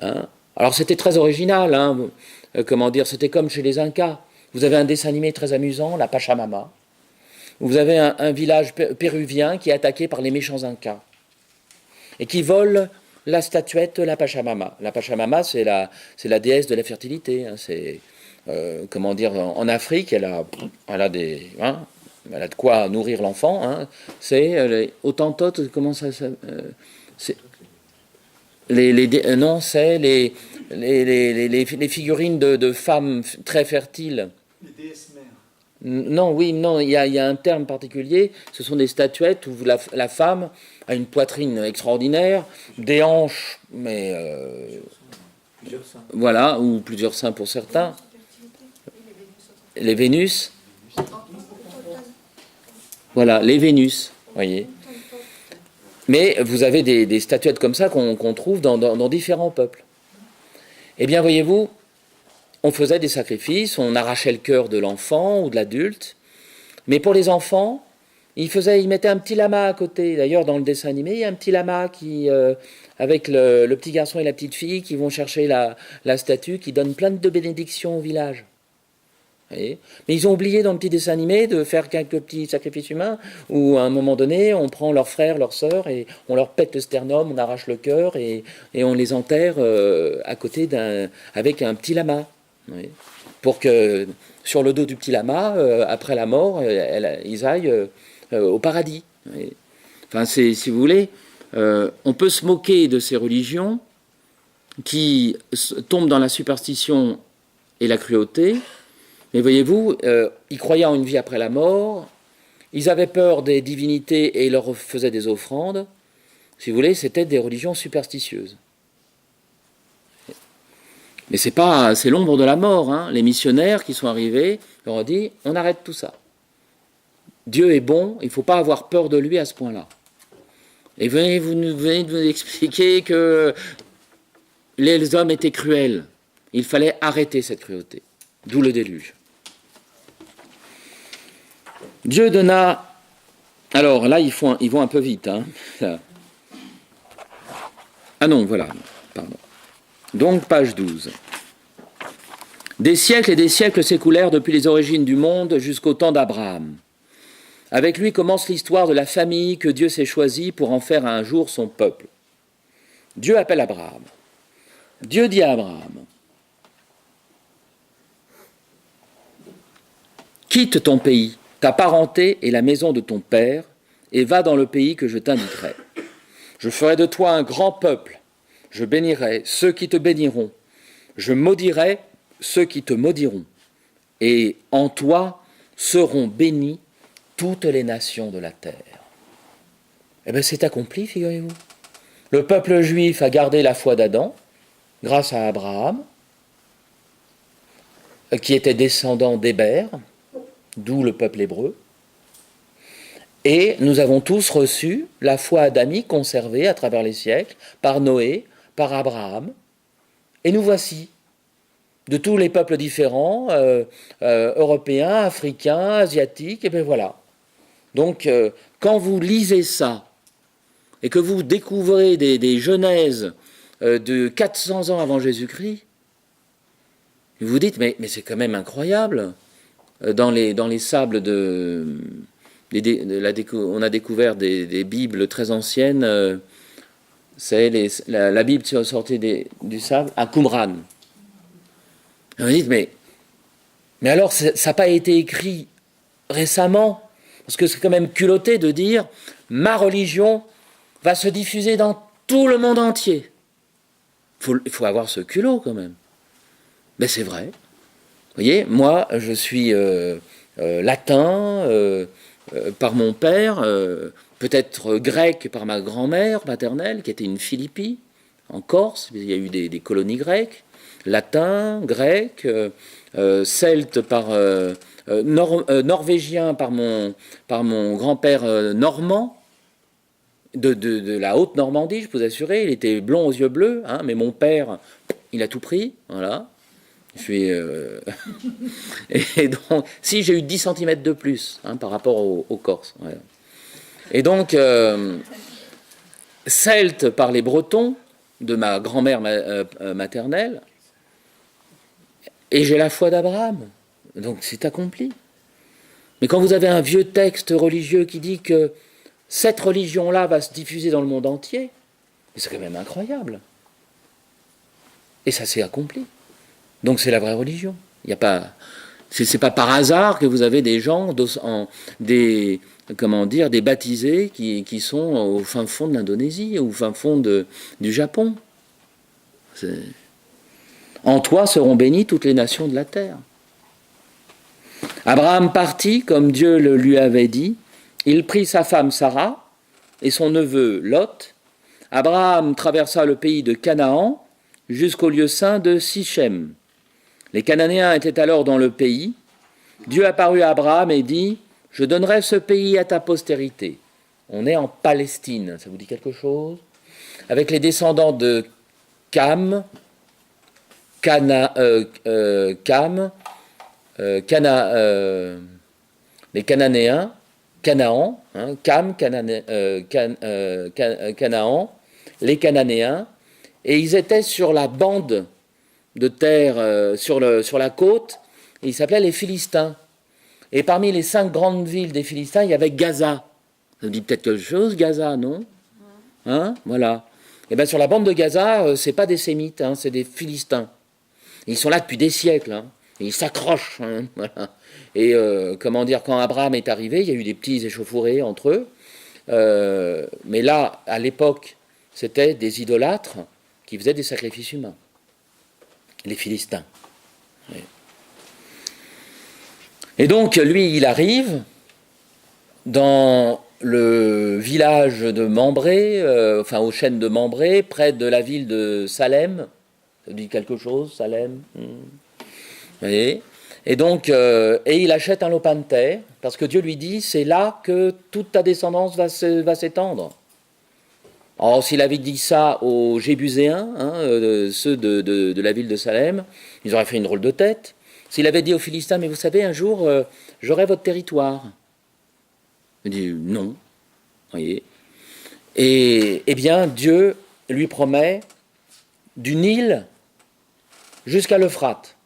Speaker 1: Hein. Alors c'était très original, hein, comment dire, c'était comme chez les Incas. Vous avez un dessin animé très amusant, la Pachamama. Vous avez un village péruvien qui est attaqué par les méchants Incas et qui vole la statuette de la Pachamama. La Pachamama, c'est la déesse de la fertilité. Hein, comment dire, en Afrique, elle a de quoi nourrir l'enfant. Hein, c'est les Autantotes, comment ça c'est non, c'est les figurines de femmes très fertiles. Les déesses mères. Non, oui, non, il y a un terme particulier. Ce sont des statuettes où la femme a une poitrine extraordinaire, des hanches, mais voilà, ou plusieurs seins pour certains. Les Vénus. Voilà, les Vénus, voyez. Mais vous avez des statuettes comme ça qu'on trouve dans différents peuples. Eh bien, voyez-vous, on faisait des sacrifices, on arrachait le cœur de l'enfant ou de l'adulte, mais pour les enfants, ils mettaient un petit lama à côté. D'ailleurs, dans le dessin animé, il y a un petit lama avec le petit garçon et la petite fille qui vont chercher la statue, qui donne plein de bénédictions au village. Mais ils ont oublié dans le petit dessin animé de faire quelques petits sacrifices humains où à un moment donné on prend leurs frères, leurs sœurs et on leur pète le sternum, on arrache le cœur et on les enterre à côté avec un petit lama, pour que sur le dos du petit lama, après la mort, ils aillent au paradis. Enfin, si vous voulez, on peut se moquer de ces religions qui tombent dans la superstition et la cruauté. Mais voyez-vous, ils croyaient en une vie après la mort, ils avaient peur des divinités et ils leur faisaient des offrandes. Si vous voulez, c'était des religions superstitieuses. Mais c'est l'ombre de la mort. Hein. Les missionnaires qui sont arrivés leur ont dit, on arrête tout ça. Dieu est bon, il ne faut pas avoir peur de lui à ce point-là. Et vous venez de nous expliquer que les hommes étaient cruels. Il fallait arrêter cette cruauté. D'où le déluge. Dieu donna... Alors là, ils vont un peu vite. Hein. Ah non, voilà. Pardon. Donc, page 12. Des siècles et des siècles s'écoulèrent depuis les origines du monde jusqu'au temps d'Abraham. Avec lui commence l'histoire de la famille que Dieu s'est choisie pour en faire un jour son peuple. Dieu appelle Abraham. Dieu dit à Abraham, quitte ton pays, ta parenté et la maison de ton père, et va dans le pays que je t'indiquerai. Je ferai de toi un grand peuple, je bénirai ceux qui te béniront, je maudirai ceux qui te maudiront, et en toi seront bénies toutes les nations de la terre. Eh bien, c'est accompli, figurez-vous. Le peuple juif a gardé la foi d'Adam, grâce à Abraham, qui était descendant d'Héber, d'où le peuple hébreu. Et nous avons tous reçu la foi adamique conservée à travers les siècles par Noé, par Abraham. Et nous voici, de tous les peuples différents, européens, africains, asiatiques, et bien voilà. Donc, quand vous lisez ça, et que vous découvrez des genèses de 400 ans avant Jésus-Christ, vous vous dites, mais c'est quand même incroyable. Dans les sables on a découvert des Bibles très anciennes. C'est la Bible sortie du sable à Qumran. Et vous dites, mais alors, ça n'a pas été écrit récemment, parce que c'est quand même culotté de dire, ma religion va se diffuser dans tout le monde entier. Il faut avoir ce culot quand même. Mais c'est vrai. Vous voyez, moi, je suis latin par mon père, peut-être grec par ma grand-mère maternelle, qui était une Philippi, en Corse, il y a eu des colonies grecques, latin, grec, celte par... norvégien par mon grand-père normand, de la Haute-Normandie, je peux vous assurer. Il était blond aux yeux bleus, hein, mais mon père, il a tout pris, voilà. Je suis, et donc, si j'ai eu 10 cm de plus hein, par rapport aux Corses. Voilà. Et donc, celte par les Bretons, de ma grand-mère maternelle, et j'ai la foi d'Abraham. Donc c'est accompli. Mais quand vous avez un vieux texte religieux qui dit que cette religion-là va se diffuser dans le monde entier, c'est quand même incroyable. Et ça s'est accompli. Donc c'est la vraie religion. Il y a pas, c'est pas par hasard que vous avez des gens, des baptisés qui sont au fin fond de l'Indonésie, au fin fond du Japon. En toi seront bénies toutes les nations de la terre. Abraham partit, comme Dieu le lui avait dit. Il prit sa femme Sarah et son neveu Lot. Abraham traversa le pays de Canaan jusqu'au lieu saint de Sichem. Les Cananéens étaient alors dans le pays. Dieu apparut à Abraham et dit « Je donnerai ce pays à ta postérité. » On est en Palestine, ça vous dit quelque chose? Avec les descendants de Cam, les Cananéens, Canaan, hein, Canaan, les Cananéens, et ils étaient sur la bande de terre, sur la côte, et ils s'appelaient les Philistins. Et parmi les 5 grandes villes des Philistins, il y avait Gaza. Ça vous dit peut-être quelque chose, Gaza, non? Hein? Voilà. Et bien sur la bande de Gaza, c'est pas des Sémites, hein, c'est des Philistins. Ils sont là depuis des siècles, hein, et ils s'accrochent. Hein, voilà. Et quand Abraham est arrivé, il y a eu des petits échauffourées entre eux. Mais là, à l'époque, c'était des idolâtres qui faisaient des sacrifices humains. Les Philistins. Oui. Et donc, lui, il arrive dans le village de Mambré, aux chênes de Mambré, près de la ville de Salem. Ça dit quelque chose, Salem? Vous voyez? Et donc, et il achète un lopin de terre, parce que Dieu lui dit, c'est là que toute ta descendance va s'étendre. Or, s'il avait dit ça aux Jébuséens, hein, ceux de la ville de Salem, ils auraient fait une drôle de tête. S'il avait dit aux Philistins, mais vous savez, un jour, j'aurai votre territoire. Il dit non, voyez. Et eh bien, Dieu lui promet du Nil jusqu'à l'Euphrate.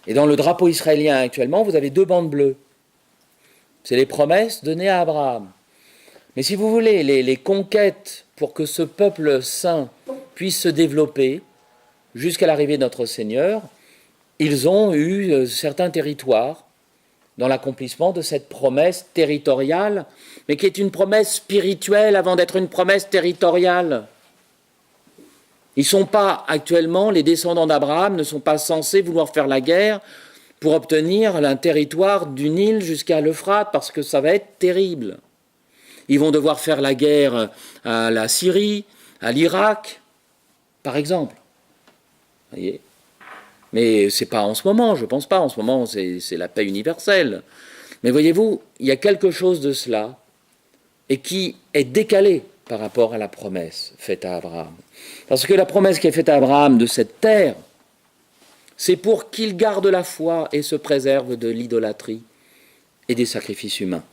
Speaker 1: Et dans le drapeau israélien actuellement, vous avez 2 bandes bleues. C'est les promesses données à Abraham. Mais si vous voulez, les conquêtes pour que ce peuple saint puisse se développer jusqu'à l'arrivée de notre Seigneur, ils ont eu certains territoires dans l'accomplissement de cette promesse territoriale, mais qui est une promesse spirituelle avant d'être une promesse territoriale. Ils ne sont pas actuellement, les descendants d'Abraham ne sont pas censés vouloir faire la guerre pour obtenir un territoire du Nil jusqu'à l'Euphrate, parce que ça va être terrible. Ils vont devoir faire la guerre à la Syrie, à l'Irak, par exemple. Vous voyez ? Mais ce n'est pas en ce moment, je ne pense pas. En ce moment, c'est la paix universelle. Mais voyez-vous, il y a quelque chose de cela et qui est décalé par rapport à la promesse faite à Abraham. Parce que la promesse qui est faite à Abraham de cette terre, c'est pour qu'il garde la foi et se préserve de l'idolâtrie et des sacrifices humains.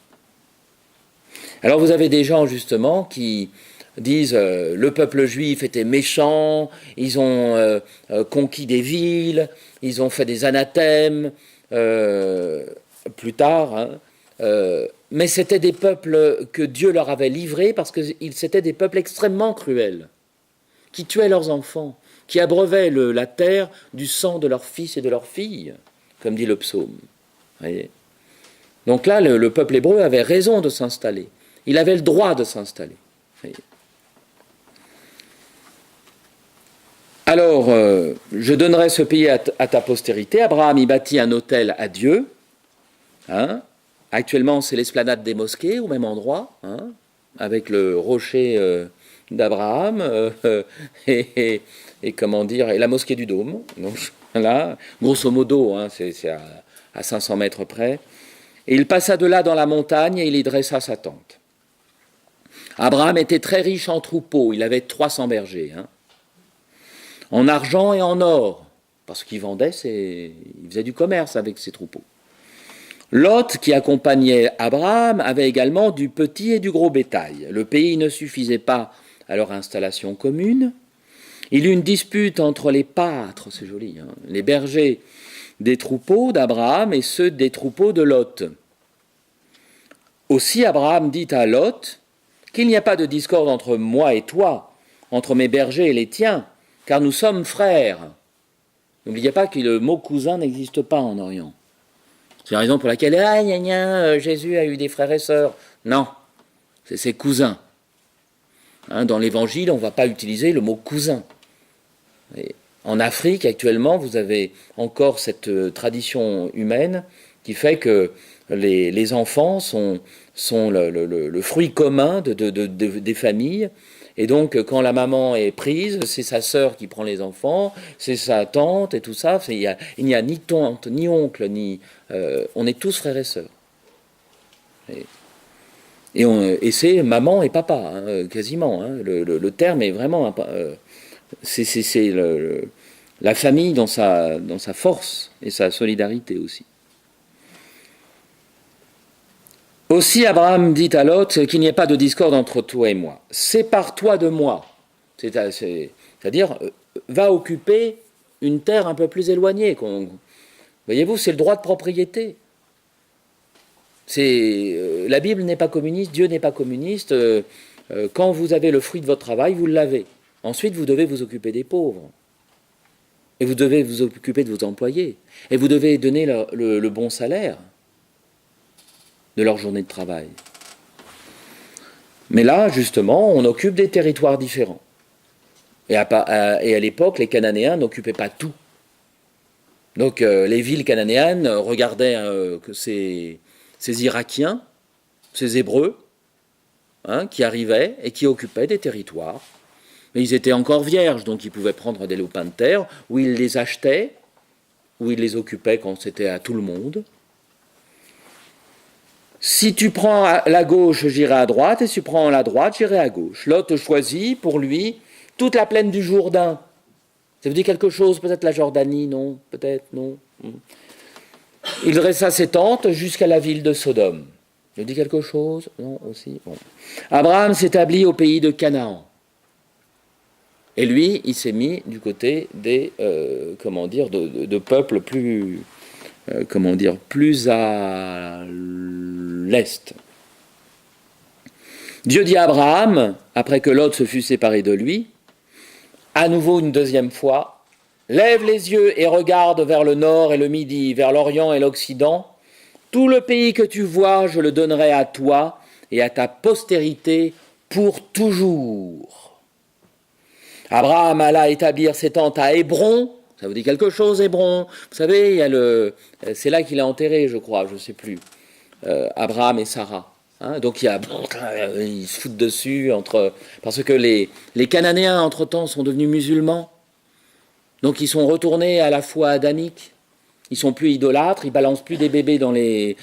Speaker 1: Alors vous avez des gens justement qui disent le peuple juif était méchant, ils ont conquis des villes, ils ont fait des anathèmes, plus tard, hein, mais c'était des peuples que Dieu leur avait livrés parce que c'était des peuples extrêmement cruels, qui tuaient leurs enfants, qui abreuvaient la terre du sang de leurs fils et de leurs filles, comme dit le psaume. Voyez ? Donc là, le peuple hébreu avait raison de s'installer. Il avait le droit de s'installer. Alors, je donnerai ce pays à ta postérité. Abraham y bâtit un autel à Dieu. Hein. Actuellement, c'est l'esplanade des mosquées, au même endroit, hein, avec le rocher d'Abraham et comment dire, et la mosquée du Dôme. Donc, là, grosso modo, hein, c'est à 500 mètres près. Et il passa de là dans la montagne et il y dressa sa tente. Abraham était très riche en troupeaux, il avait 300 bergers, hein, en argent et en or, parce qu'il vendait, il faisait du commerce avec ses troupeaux. Lot, qui accompagnait Abraham, avait également du petit et du gros bétail. Le pays ne suffisait pas à leur installation commune. Il y eut une dispute entre les pâtres, c'est joli, hein, les bergers des troupeaux d'Abraham et ceux des troupeaux de Lot. Aussi Abraham dit à Lot qu'il n'y a pas de discorde entre moi et toi, entre mes bergers et les tiens, car nous sommes frères. N'oubliez pas que le mot cousin n'existe pas en Orient. C'est la raison pour laquelle Jésus a eu des frères et sœurs. Non, c'est ses cousins. Hein, dans l'Évangile, on ne va pas utiliser le mot cousin. Et en Afrique, actuellement, vous avez encore cette tradition humaine qui fait que les enfants sont le fruit commun des familles. Et donc, quand la maman est prise, c'est sa sœur qui prend les enfants, c'est sa tante et tout ça. Il n'y a ni tante, ni oncle, on est tous frères et sœurs. Et c'est maman et papa, hein, quasiment. Hein. Le terme est vraiment... c'est la famille dans sa force et sa solidarité aussi. Aussi Abraham dit à Lot qu'il n'y ait pas de discorde entre toi et moi. Sépare-toi de moi. C'est-à-dire, va occuper une terre un peu plus éloignée. Voyez-vous, c'est le droit de propriété. La Bible n'est pas communiste, Dieu n'est pas communiste. Quand vous avez le fruit de votre travail, vous l'avez. Ensuite, vous devez vous occuper des pauvres. Et vous devez vous occuper de vos employés. Et vous devez donner le bon salaire de leur journée de travail. Mais là, justement, on occupe des territoires différents. Et à l'époque, les Cananéens n'occupaient pas tout. Donc les villes cananéennes regardaient que ces Irakiens, ces Hébreux, hein, qui arrivaient et qui occupaient des territoires. Mais ils étaient encore vierges, donc ils pouvaient prendre des lopins de terre, où ils les achetaient, où ils les occupaient quand c'était à tout le monde. Si tu prends la gauche, j'irai à droite, et si tu prends la droite, j'irai à gauche. Lot choisit pour lui toute la plaine du Jourdain. Ça vous dit quelque chose, peut-être la Jordanie, non, peut-être, non. Il dressa ses tentes jusqu'à la ville de Sodome. Ça vous dit quelque chose? Non, aussi? Bon. Abraham s'établit au pays de Canaan. Et lui, il s'est mis du côté des, de peuples plus, plus à l'est. Dieu dit à Abraham, après que Lot se fut séparé de lui, à nouveau une deuxième fois, lève les yeux et regarde vers le nord et le midi, vers l'orient et l'occident. Tout le pays que tu vois, je le donnerai à toi et à ta postérité pour toujours. Abraham alla établir ses tentes à Hébron. Ça vous dit quelque chose, Hébron? Vous savez, c'est là qu'il est enterré, je crois, je ne sais plus. Abraham et Sarah. Hein, donc ils se foutent dessus parce que les Cananéens entre-temps sont devenus musulmans, donc ils sont retournés à la foi adamique, ils sont plus idolâtres, ils balancent plus des bébés dans les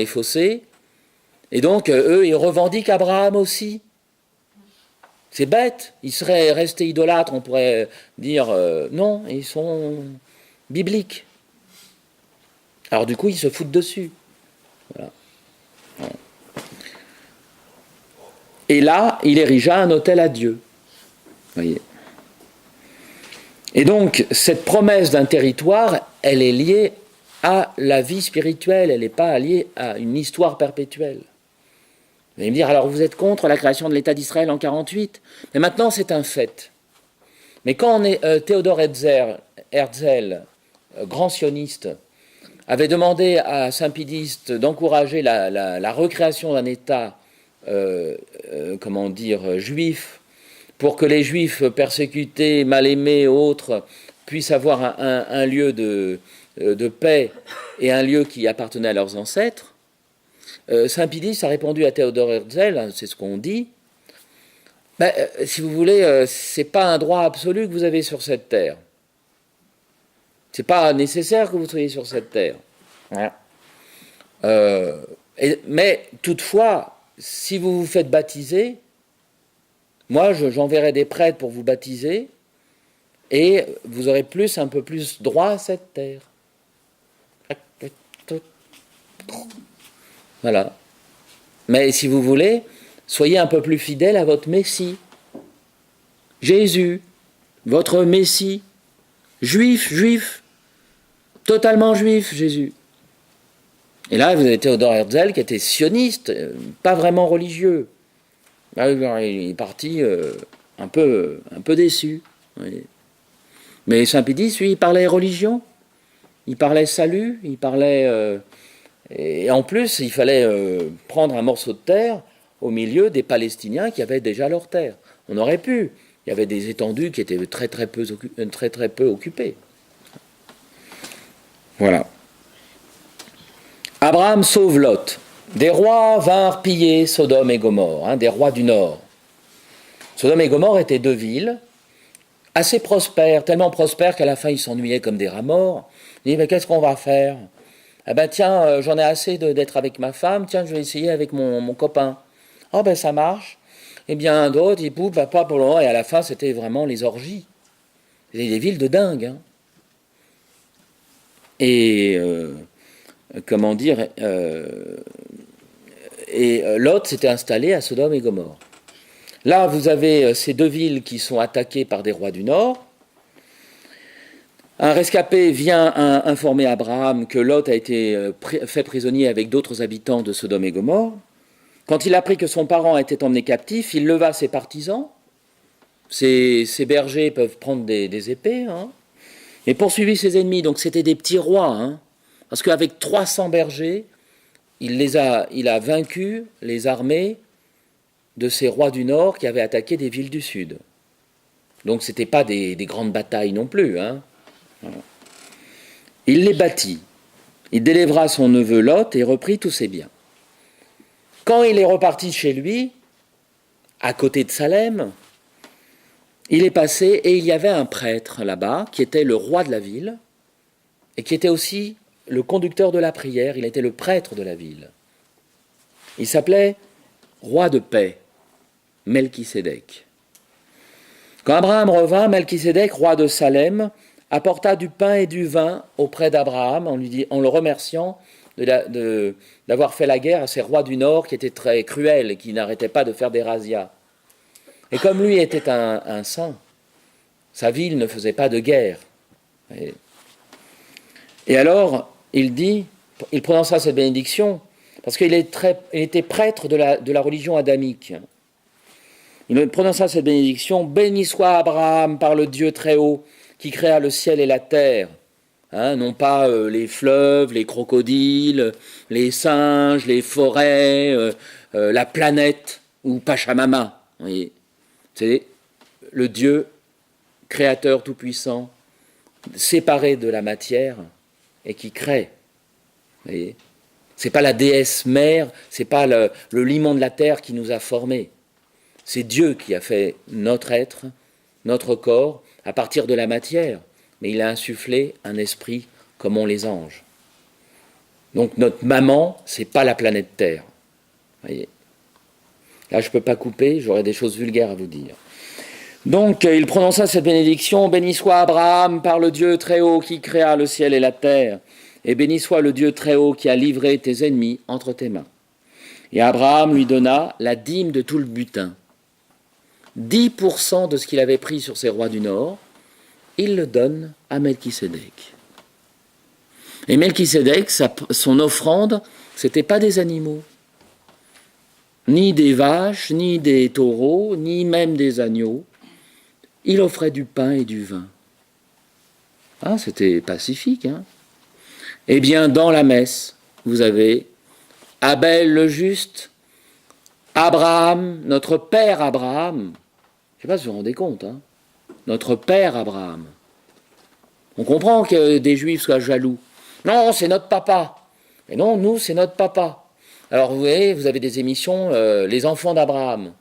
Speaker 1: fossés, et donc eux ils revendiquent Abraham aussi. C'est bête, ils seraient restés idolâtres, on pourrait dire non, ils sont bibliques. Alors du coup ils se foutent dessus. Voilà. Et là, il érigea un autel à Dieu. Voyez. Et donc, cette promesse d'un territoire, elle est liée à la vie spirituelle, elle n'est pas liée à une histoire perpétuelle. Vous allez me dire, alors vous êtes contre la création de l'État d'Israël en 1948 ? Mais maintenant, c'est un fait. Mais quand Théodore Herzl, grand sioniste, avait demandé à Saint-Pédiste d'encourager la recréation d'un État juifs, pour que les juifs persécutés, mal aimés, autres, puissent avoir un lieu de paix et un lieu qui appartenait à leurs ancêtres, Saint-Pédiste a répondu à Théodore Herzl, c'est ce qu'on dit, si vous voulez, c'est pas un droit absolu que vous avez sur cette terre. C'est pas nécessaire que vous soyez sur cette terre. Voilà. Mais toutefois, si vous vous faites baptiser, moi j'enverrai des prêtres pour vous baptiser et vous aurez un peu plus droit à cette terre. Voilà. Mais si vous voulez, soyez un peu plus fidèle à votre Messie. Jésus, votre Messie, juif, totalement juif, Jésus. Et là, vous avez Théodore Herzl qui était sioniste, pas vraiment religieux. Il est parti un peu déçu. Oui. Mais Saint-Pédiste, lui, il parlait religion, il parlait salut, il parlait... et en plus, il fallait prendre un morceau de terre au milieu des Palestiniens qui avaient déjà leur terre. On aurait pu. Il y avait des étendues qui étaient très peu occupées. Voilà. Abraham sauve Lot. Des rois vinrent piller Sodome et Gomorrhe, des rois du Nord. Sodome et Gomorrhe étaient deux villes assez prospères, tellement prospères qu'à la fin ils s'ennuyaient comme des rats morts. Ils disaient, mais qu'est-ce qu'on va faire ? Ah ben tiens, j'en ai assez d'être avec ma femme, tiens, je vais essayer avec mon copain. Ah ben ça marche. Et bien d'autres, ils poussent, pas pour le moment, et à la fin c'était vraiment les orgies. C'était des villes de dingue. Hein. Et... Lot s'était installé à Sodome et Gomorrhe. Là, vous avez ces deux villes qui sont attaquées par des rois du Nord. Un rescapé vient informer Abraham que Lot a été fait prisonnier avec d'autres habitants de Sodome et Gomorrhe. Quand il apprit que son parent était emmené captif, il leva ses partisans. Ces bergers peuvent prendre des épées, et poursuivit ses ennemis. Donc c'était des petits rois, parce qu'avec 300 bergers, il a vaincu les armées de ces rois du Nord qui avaient attaqué des villes du Sud. Donc ce n'était pas des grandes batailles non plus. Voilà. Il les bâtit. Il délivra son neveu Lot et reprit tous ses biens. Quand il est reparti chez lui, à côté de Salem, il est passé et il y avait un prêtre là-bas qui était le roi de la ville et qui était aussi le conducteur de la prière, il était le prêtre de la ville. Il s'appelait roi de paix, Melchisédek. Quand Abraham revint, Melchisédek, roi de Salem, apporta du pain et du vin auprès d'Abraham en le remerciant d'avoir fait la guerre à ces rois du Nord qui étaient très cruels et qui n'arrêtaient pas de faire des razzias. Et comme lui était un saint, sa ville ne faisait pas de guerre. Et alors, il prononça cette bénédiction, parce qu'il était prêtre de la religion adamique. Il prononça cette bénédiction, « Béni soit Abraham par le Dieu très haut, qui créa le ciel et la terre. » Non pas les fleuves, les crocodiles, les singes, les forêts, la planète, ou Pachamama. Vous voyez, c'est le Dieu créateur tout-puissant, séparé de la matière, et qui crée. Vous voyez, c'est pas la déesse mère, c'est pas le limon de la terre qui nous a formés. C'est Dieu qui a fait notre être, notre corps, à partir de la matière, mais il a insufflé un esprit comme ont les anges. Donc notre maman, c'est pas la planète Terre. Vous voyez. Là, je peux pas couper, j'aurais des choses vulgaires à vous dire. Donc, il prononça cette bénédiction, « Béni soit Abraham par le Dieu très haut qui créa le ciel et la terre, et béni soit le Dieu très haut qui a livré tes ennemis entre tes mains. » Et Abraham lui donna la dîme de tout le butin. 10% de ce qu'il avait pris sur ses rois du Nord, il le donne à Melchisédek. Et Melchisédek, son offrande, c'était pas des animaux, ni des vaches, ni des taureaux, ni même des agneaux. Il offrait du pain et du vin. Ah, c'était pacifique, hein. Eh bien, dans la messe, vous avez Abel le juste, Abraham, notre père Abraham. Je ne sais pas si vous vous rendez compte, hein. Notre père Abraham. On comprend que des juifs soient jaloux. Non, c'est notre papa. Mais non, nous, c'est notre papa. Alors, vous voyez, vous avez des émissions, les enfants d'Abraham.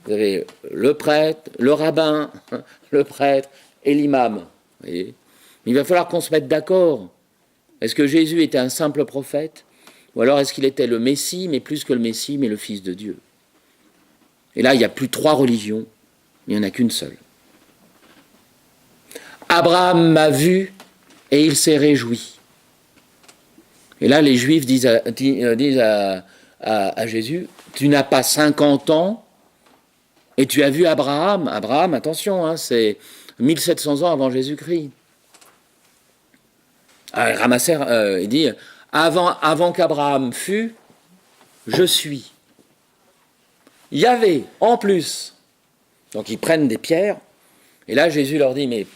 Speaker 1: Vous avez le prêtre, le rabbin, le prêtre et l'imam. Vous voyez. Mais il va falloir qu'on se mette d'accord. Est-ce que Jésus était un simple prophète? Ou alors est-ce qu'il était le Messie, mais plus que le Messie, mais le Fils de Dieu? Et là, il n'y a plus 3 religions, il n'y en a qu'une seule. Abraham m'a vu et il s'est réjoui. Et là, les Juifs disent à Jésus, tu n'as pas 50 ans et tu as vu Abraham. Abraham, attention, hein, c'est 1700 ans avant Jésus-Christ. Ramasser, il dit, avant qu'Abraham fût, je suis. Yahvé, en plus. Donc ils prennent des pierres, et là Jésus leur dit, mais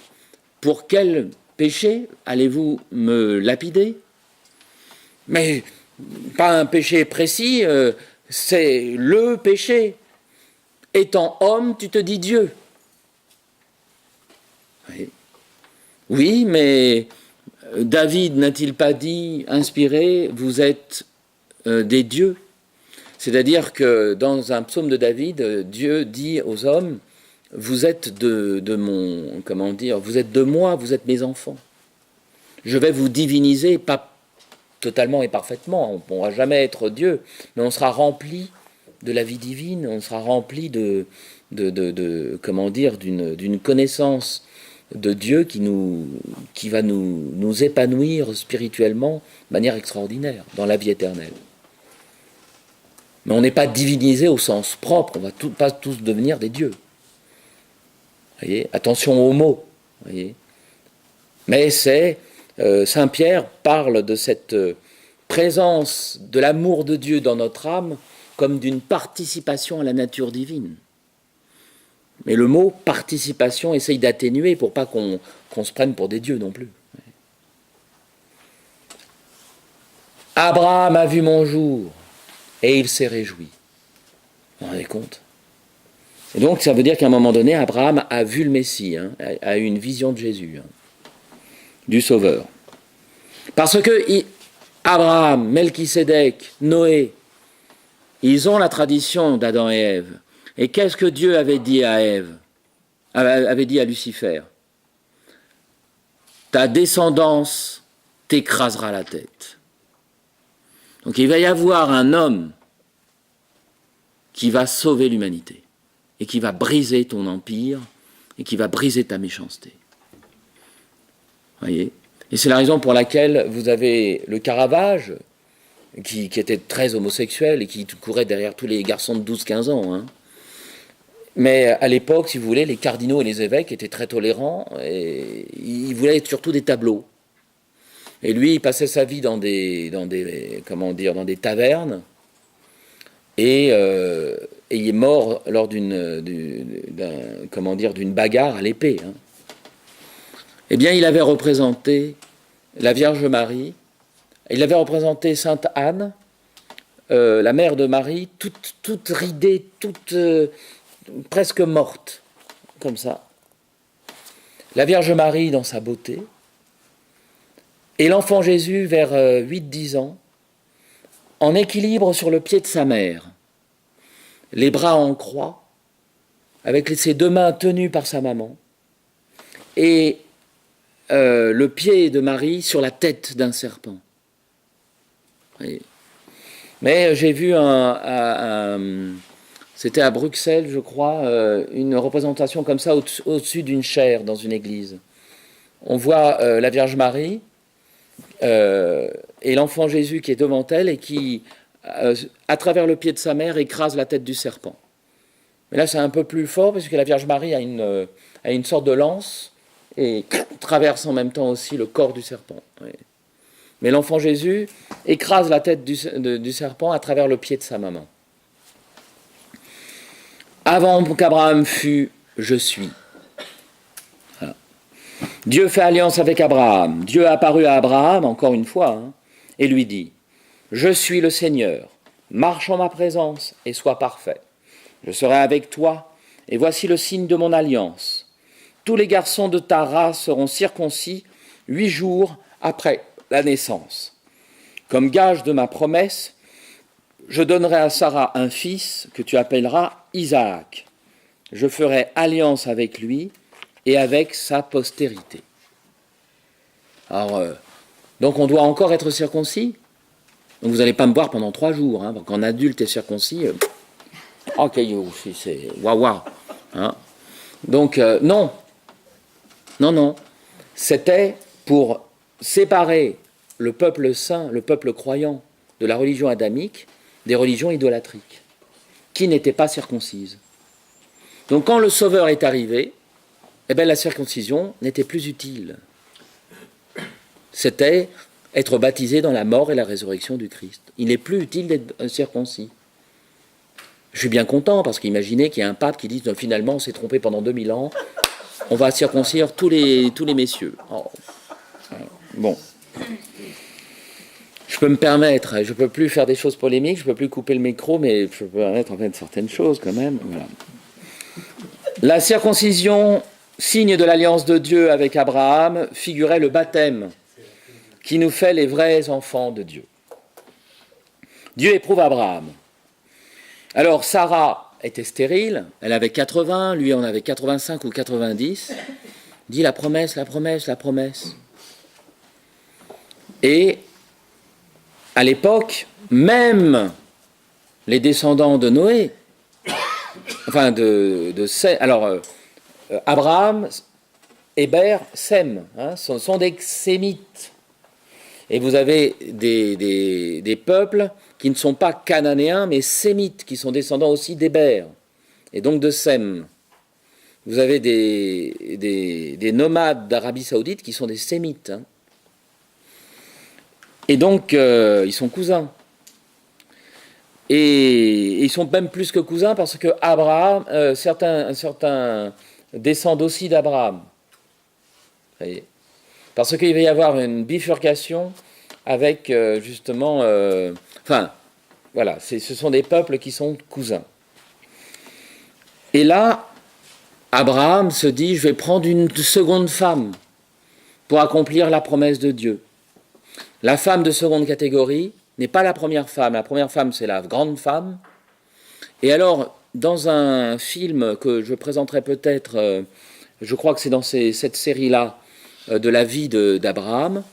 Speaker 1: pour quel péché allez-vous me lapider? Mais pas un péché précis, c'est le péché. Étant homme, tu te dis Dieu. Oui, mais David n'a-t-il pas dit, inspiré, vous êtes des dieux? C'est-à-dire que dans un psaume de David, Dieu dit aux hommes, vous êtes de mon, comment dire, vous êtes de moi, vous êtes mes enfants. Je vais vous diviniser, pas totalement et parfaitement, on ne pourra jamais être Dieu, mais on sera rempli de la vie divine, on sera rempli comment dire, d'une connaissance de Dieu qui va nous épanouir spirituellement de manière extraordinaire dans la vie éternelle. Mais on n'est pas divinisé au sens propre, on ne va pas tous devenir des dieux. Voyez, attention aux mots. Voyez. Mais Saint Pierre parle de cette présence de l'amour de Dieu dans notre âme comme d'une participation à la nature divine. Mais le mot participation essaye d'atténuer pour pas qu'on se prenne pour des dieux non plus. Abraham a vu mon jour et il s'est réjoui. Vous vous rendez compte? Et donc ça veut dire qu'à un moment donné, Abraham a vu le Messie, hein, a eu une vision de Jésus, hein, du Sauveur. Parce que Abraham, Melchisédek, Noé, ils ont la tradition d'Adam et Ève. Et qu'est-ce que Dieu avait dit à Ève, avait dit à Lucifer? Ta descendance t'écrasera la tête. Donc il va y avoir un homme qui va sauver l'humanité et qui va briser ton empire et qui va briser ta méchanceté. Voyez? Et c'est la raison pour laquelle vous avez le Caravage qui était très homosexuel et qui courait derrière tous les garçons de 12-15 ans. Hein. Mais à l'époque, si vous voulez, les cardinaux et les évêques étaient très tolérants et ils voulaient surtout des tableaux. Et lui, il passait sa vie dans des tavernes et il est mort lors d'une bagarre à l'épée. Hein. Eh bien, il avait représenté la Vierge Marie, il avait représenté Sainte Anne, la mère de Marie, toute ridée, presque morte, comme ça. La Vierge Marie dans sa beauté, et l'enfant Jésus vers 8-10 ans, en équilibre sur le pied de sa mère, les bras en croix, avec ses deux mains tenues par sa maman, et le pied de Marie sur la tête d'un serpent. Oui. Mais j'ai vu c'était à Bruxelles, je crois, une représentation comme ça au-dessus d'une chaire dans une église. On voit la Vierge Marie et l'enfant Jésus qui est devant elle et qui, à travers le pied de sa mère, écrase la tête du serpent. Mais là, c'est un peu plus fort parce que la Vierge Marie a une sorte de lance et traverse en même temps aussi le corps du serpent. Oui. Mais l'enfant Jésus écrase la tête du serpent à travers le pied de sa maman. Avant qu'Abraham fût, je suis. Voilà. Dieu fait alliance avec Abraham. Dieu est apparu à Abraham, encore une fois, hein, et lui dit, « Je suis le Seigneur, marche en ma présence et sois parfait. Je serai avec toi, et voici le signe de mon alliance. Tous les garçons de ta race seront circoncis 8 jours après la naissance. Comme gage de ma promesse, je donnerai à Sarah un fils que tu appelleras Isaac. Je ferai alliance avec lui et avec sa postérité. » Alors, donc on doit encore être circoncis. Donc vous n'allez pas me voir pendant 3 jours. Hein, quand un adulte est circoncis, oh caillou, c'est waouh. Hein. Donc non. C'était pour séparer le peuple saint, le peuple croyant de la religion adamique, des religions idolâtriques, qui n'étaient pas circoncises. Donc quand le Sauveur est arrivé, eh bien, la circoncision n'était plus utile. C'était être baptisé dans la mort et la résurrection du Christ. Il n'est plus utile d'être circoncis. Je suis bien content, parce qu'imaginez qu'il y a un pape qui dit finalement on s'est trompé pendant 2000 ans, on va circoncire tous les messieurs. Oh. Bon. Je peux me permettre, je ne peux plus faire des choses polémiques, je ne peux plus couper le micro, mais je peux permettre en fait certaines choses quand même. Voilà. La circoncision, signe de l'alliance de Dieu avec Abraham, figurait le baptême qui nous fait les vrais enfants de Dieu. Dieu éprouve Abraham. Alors Sarah était stérile, elle avait 80, lui en avait 85 ou 90. Dit la promesse, la promesse, la promesse. Et à l'époque, même les descendants de Noé, enfin Abraham, Héber, Sem, hein, sont des sémites. Et vous avez des peuples qui ne sont pas cananéens, mais sémites, qui sont descendants aussi d'Héber, et donc de Sem. Vous avez des nomades d'Arabie Saoudite qui sont des sémites. Hein. Et donc, ils sont cousins. Et ils sont même plus que cousins parce que Abraham, certains descendent aussi d'Abraham. Parce qu'il va y avoir une bifurcation avec justement... voilà, ce sont des peuples qui sont cousins. Et là, Abraham se dit, je vais prendre une seconde femme pour accomplir la promesse de Dieu. La femme de seconde catégorie n'est pas la première femme, c'est la grande femme. Et alors, dans un film que je présenterai peut-être, je crois que c'est dans cette série-là, de la vie d'Abraham,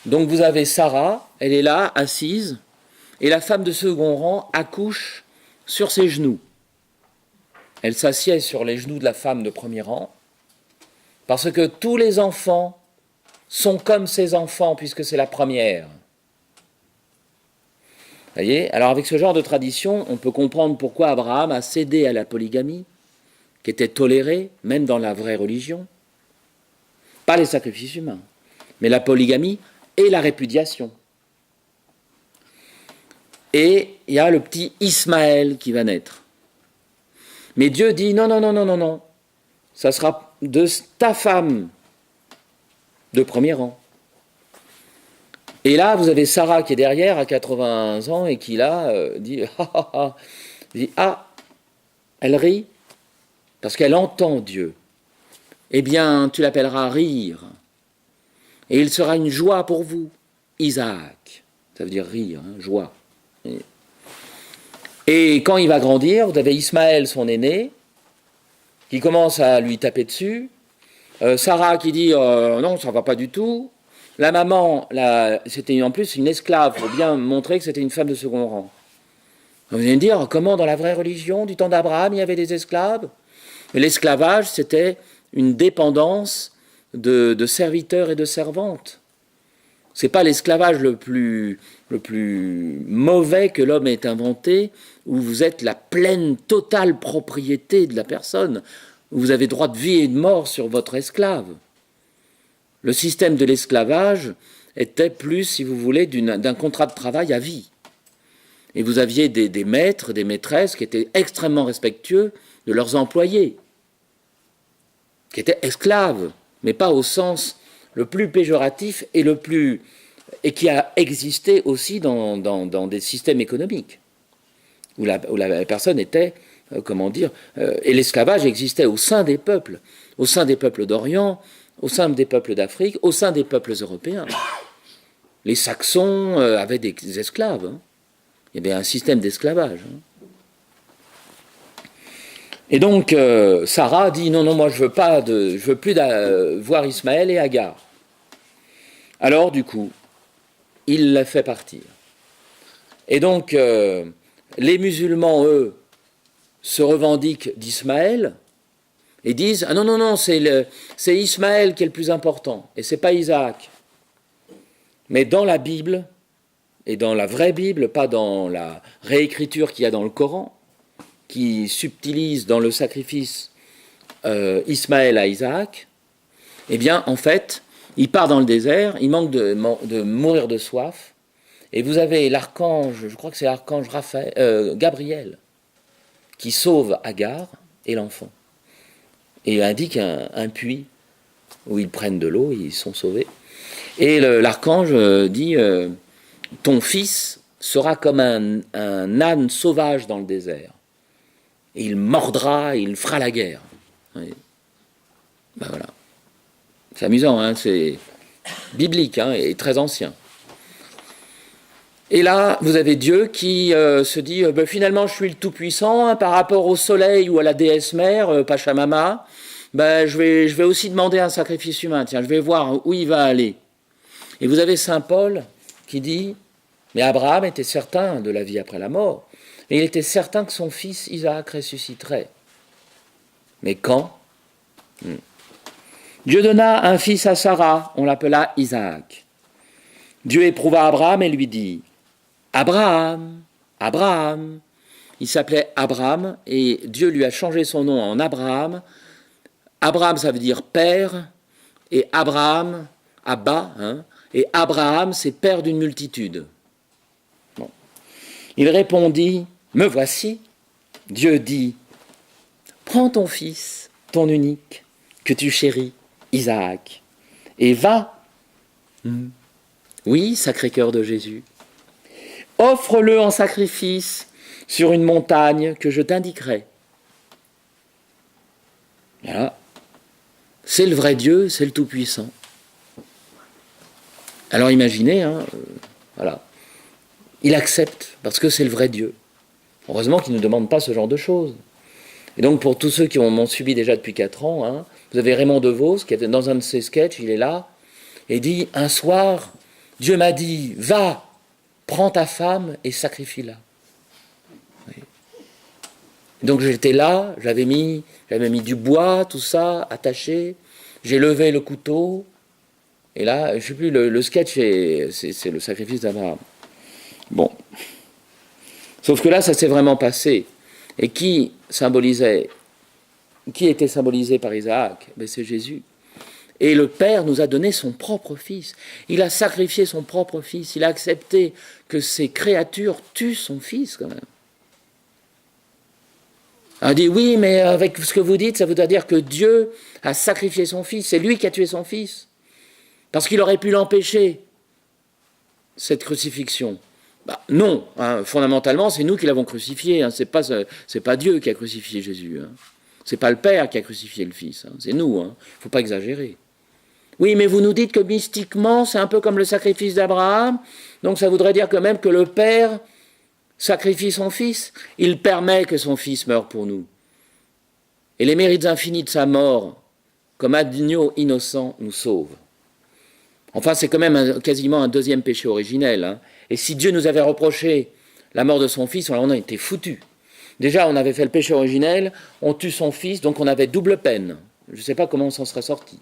Speaker 1: donc vous avez Sarah, elle est là, assise, et la femme de second rang accouche sur ses genoux. Elle s'assied sur les genoux de la femme de premier rang, parce que tous les enfants sont comme ses enfants, puisque c'est la première. Voyez. Alors avec ce genre de tradition, on peut comprendre pourquoi Abraham a cédé à la polygamie, qui était tolérée, même dans la vraie religion. Pas les sacrifices humains, mais la polygamie et la répudiation. Et il y a le petit Ismaël qui va naître. Mais Dieu dit non, non, non, non, non, non. Ça sera de ta femme de premier rang. Et là, vous avez Sarah qui est derrière à 80 ans et qui là dit ah, elle rit parce qu'elle entend Dieu. Eh bien, tu l'appelleras rire. Et il sera une joie pour vous, Isaac. Ça veut dire rire, hein, joie. Et quand il va grandir, vous avez Ismaël, son aîné, qui commence à lui taper dessus. Sarah qui dit non, ça ne va pas du tout. La maman, c'était en plus une esclave, il faut bien montrer que c'était une femme de second rang. Vous allez me dire, comment dans la vraie religion, du temps d'Abraham, il y avait des esclaves? Mais l'esclavage, c'était une dépendance de serviteurs et de servantes. Ce n'est pas l'esclavage le plus mauvais que l'homme ait inventé, où vous êtes la pleine, totale propriété de la personne, où vous avez droit de vie et de mort sur votre esclave. Le système de l'esclavage était plus, si vous voulez, d'un contrat de travail à vie. Et vous aviez des maîtres, des maîtresses qui étaient extrêmement respectueux de leurs employés, qui étaient esclaves, mais pas au sens le plus péjoratif et qui a existé aussi dans des systèmes économiques, où la personne était, et l'esclavage existait au sein des peuples d'Orient, au sein des peuples d'Afrique, au sein des peuples européens. Les Saxons avaient des esclaves. Hein. Il y avait un système d'esclavage. Hein. Et donc, Sarah dit, non, moi je veux plus voir Ismaël et Agar. Alors, du coup, il la fait partir. Et donc, les musulmans, eux, se revendiquent d'Ismaël, et disent, ah non, c'est Ismaël qui est le plus important, et c'est pas Isaac. Mais dans la Bible, et dans la vraie Bible, pas dans la réécriture qu'il y a dans le Coran, qui subtilise dans le sacrifice Ismaël à Isaac, eh bien, en fait, il part dans le désert, il manque de mourir de soif, et vous avez l'archange, je crois que c'est l'archange Gabriel, qui sauve Agar et l'enfant. Et il indique un puits où ils prennent de l'eau, ils sont sauvés. Et l'archange dit ton fils sera comme un âne sauvage dans le désert. Et il mordra, il fera la guerre. Oui. Ben voilà. C'est amusant, hein, c'est biblique hein, et très ancien. Et là, vous avez Dieu qui se dit finalement, je suis le Tout-Puissant hein, par rapport au soleil ou à la déesse mère, Pachamama. Je vais aussi demander un sacrifice humain. Tiens, je vais voir où il va aller. Et vous avez Saint Paul qui dit mais Abraham était certain de la vie après la mort. Et il était certain que son fils Isaac ressusciterait. Mais quand Dieu donna un fils à Sarah, on l'appela Isaac. Dieu éprouva Abraham et lui dit Abraham, Abraham. Il s'appelait Abraham et Dieu lui a changé son nom en Abraham. Abraham, ça veut dire père, et Abraham, Abba, hein, et Abraham, c'est père d'une multitude. Bon. Il répondit, me voici. Dieu dit, prends ton fils, ton unique, que tu chéris, Isaac, et va. Oui, Sacré-Cœur de Jésus. Offre-le en sacrifice sur une montagne que je t'indiquerai. Voilà. C'est le vrai Dieu, c'est le Tout-Puissant. Alors imaginez, hein, voilà. Il accepte, parce que c'est le vrai Dieu. Heureusement qu'il ne nous demande pas ce genre de choses. Et donc pour tous ceux qui m'ont suivi déjà depuis 4 ans, hein, vous avez Raymond DeVos, qui était dans un de ses sketchs, il est là, et dit, un soir, Dieu m'a dit, va, prends ta femme et sacrifie-la. Oui. Donc j'étais là, j'avais mis du bois, tout ça, attaché, j'ai levé le couteau, et là, je ne sais plus, le sketch, c'est le sacrifice d'Abraham. Bon. Sauf que là, ça s'est vraiment passé. Et qui était symbolisé par Isaac? Ben, c'est Jésus. Et le Père nous a donné son propre Fils. Il a sacrifié son propre Fils. Il a accepté que ces créatures tuent son Fils quand même. On dit oui, mais avec ce que vous dites, ça voudrait dire que Dieu a sacrifié son Fils. C'est lui qui a tué son Fils. Parce qu'il aurait pu l'empêcher, cette crucifixion. Bah, non, hein, fondamentalement, c'est nous qui l'avons crucifié. Hein. C'est pas Dieu qui a crucifié Jésus. Hein. C'est pas le Père qui a crucifié le Fils. Hein. C'est nous. Hein. Faut pas exagérer. Oui, mais vous nous dites que mystiquement, c'est un peu comme le sacrifice d'Abraham. Donc ça voudrait dire quand même que le Père sacrifie son Fils. Il permet que son Fils meure pour nous. Et les mérites infinis de sa mort, comme agneau innocent, nous sauvent. Enfin, c'est quand même quasiment un deuxième péché originel. Hein. Et si Dieu nous avait reproché la mort de son Fils, alors on a été foutus. Déjà, on avait fait le péché originel, on tue son Fils, donc on avait double peine. Je ne sais pas comment on s'en serait sorti.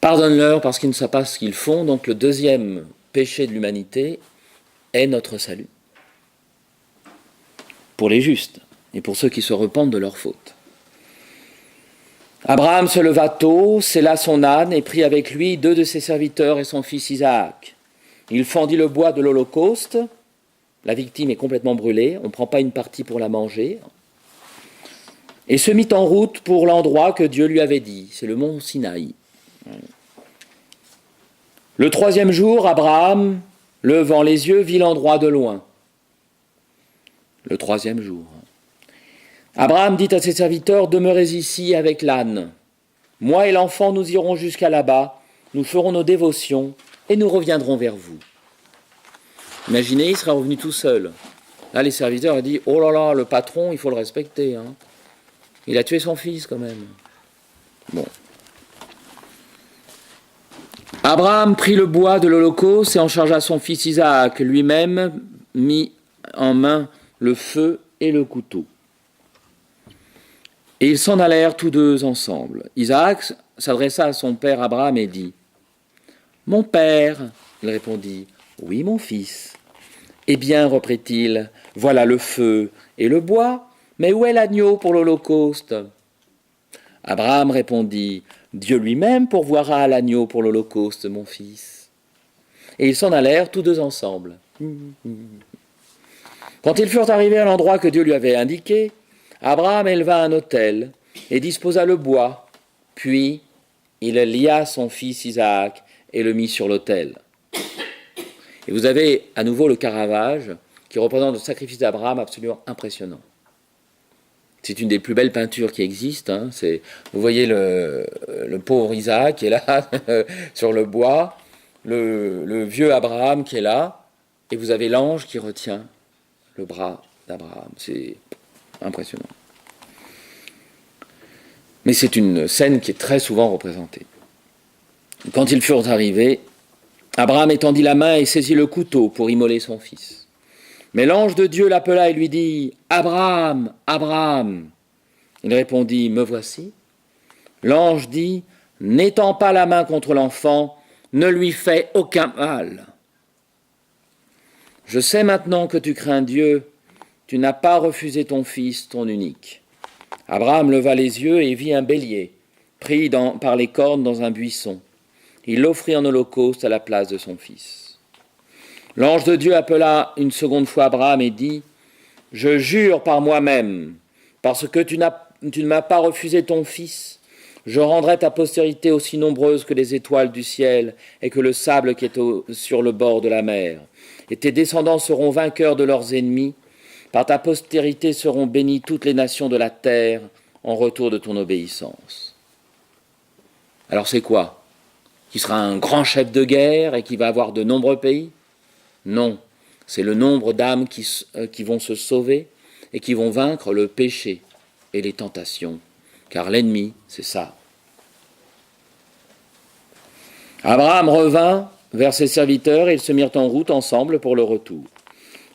Speaker 1: Pardonne-leur parce qu'ils ne savent pas ce qu'ils font. Donc le deuxième péché de l'humanité est notre salut. Pour les justes et pour ceux qui se repentent de leurs fautes. Abraham se leva tôt, sella son âne et prit avec lui 2 de ses serviteurs et son fils Isaac. Il fendit le bois de l'Holocauste. La victime est complètement brûlée, on ne prend pas une partie pour la manger. Et se mit en route pour l'endroit que Dieu lui avait dit, c'est le mont Sinaï. Le 3e jour, Abraham, levant les yeux, vit l'endroit de loin. Le 3e jour. Abraham dit à ses serviteurs, demeurez ici avec l'âne. Moi et l'enfant, nous irons jusqu'à là-bas, nous ferons nos dévotions et nous reviendrons vers vous. Imaginez, il sera revenu tout seul. Là, les serviteurs ont dit, oh là là, le patron, il faut le respecter. Hein. Il a tué son fils quand même. Bon. Abraham prit le bois de l'Holocauste et en chargea son fils Isaac, lui-même mit en main le feu et le couteau. Et ils s'en allèrent tous deux ensemble. Isaac s'adressa à son père Abraham et dit « Mon père !» Il répondit « Oui, mon fils. » « Eh bien, reprit-il, voilà le feu et le bois, mais où est l'agneau pour l'Holocauste ?» Abraham répondit « Dieu lui-même pourvoira l'agneau pour l'Holocauste, mon fils. » Et ils s'en allèrent tous deux ensemble. Quand ils furent arrivés à l'endroit que Dieu lui avait indiqué, Abraham éleva un autel et disposa le bois, puis il lia son fils Isaac et le mit sur l'autel. Et vous avez à nouveau le Caravage qui représente le sacrifice d'Abraham absolument impressionnant. C'est une des plus belles peintures qui existent. Hein. Vous voyez le pauvre Isaac qui est là sur le bois, le vieux Abraham qui est là, et vous avez l'ange qui retient le bras d'Abraham. C'est impressionnant. Mais c'est une scène qui est très souvent représentée. Quand ils furent arrivés, Abraham étendit la main et saisit le couteau pour immoler son fils. Mais l'ange de Dieu l'appela et lui dit « Abraham, Abraham !» Il répondit « Me voici ». L'ange dit « N'étends pas la main contre l'enfant, ne lui fais aucun mal. Je sais maintenant que tu crains Dieu, tu n'as pas refusé ton fils, ton unique. » Abraham leva les yeux et vit un bélier, pris par les cornes dans un buisson. Il l'offrit en holocauste à la place de son fils. L'ange de Dieu appela une seconde fois Abraham et dit « Je jure par moi-même, parce que tu ne m'as pas refusé ton fils, je rendrai ta postérité aussi nombreuse que les étoiles du ciel et que le sable qui est sur le bord de la mer. Et tes descendants seront vainqueurs de leurs ennemis. Par ta postérité seront bénies toutes les nations de la terre en retour de ton obéissance. » Alors c'est quoi ? Qui sera un grand chef de guerre et qui va avoir de nombreux pays ? Non, c'est le nombre d'âmes qui vont se sauver et qui vont vaincre le péché et les tentations, car l'ennemi, c'est ça. Abraham revint vers ses serviteurs et ils se mirent en route ensemble pour le retour.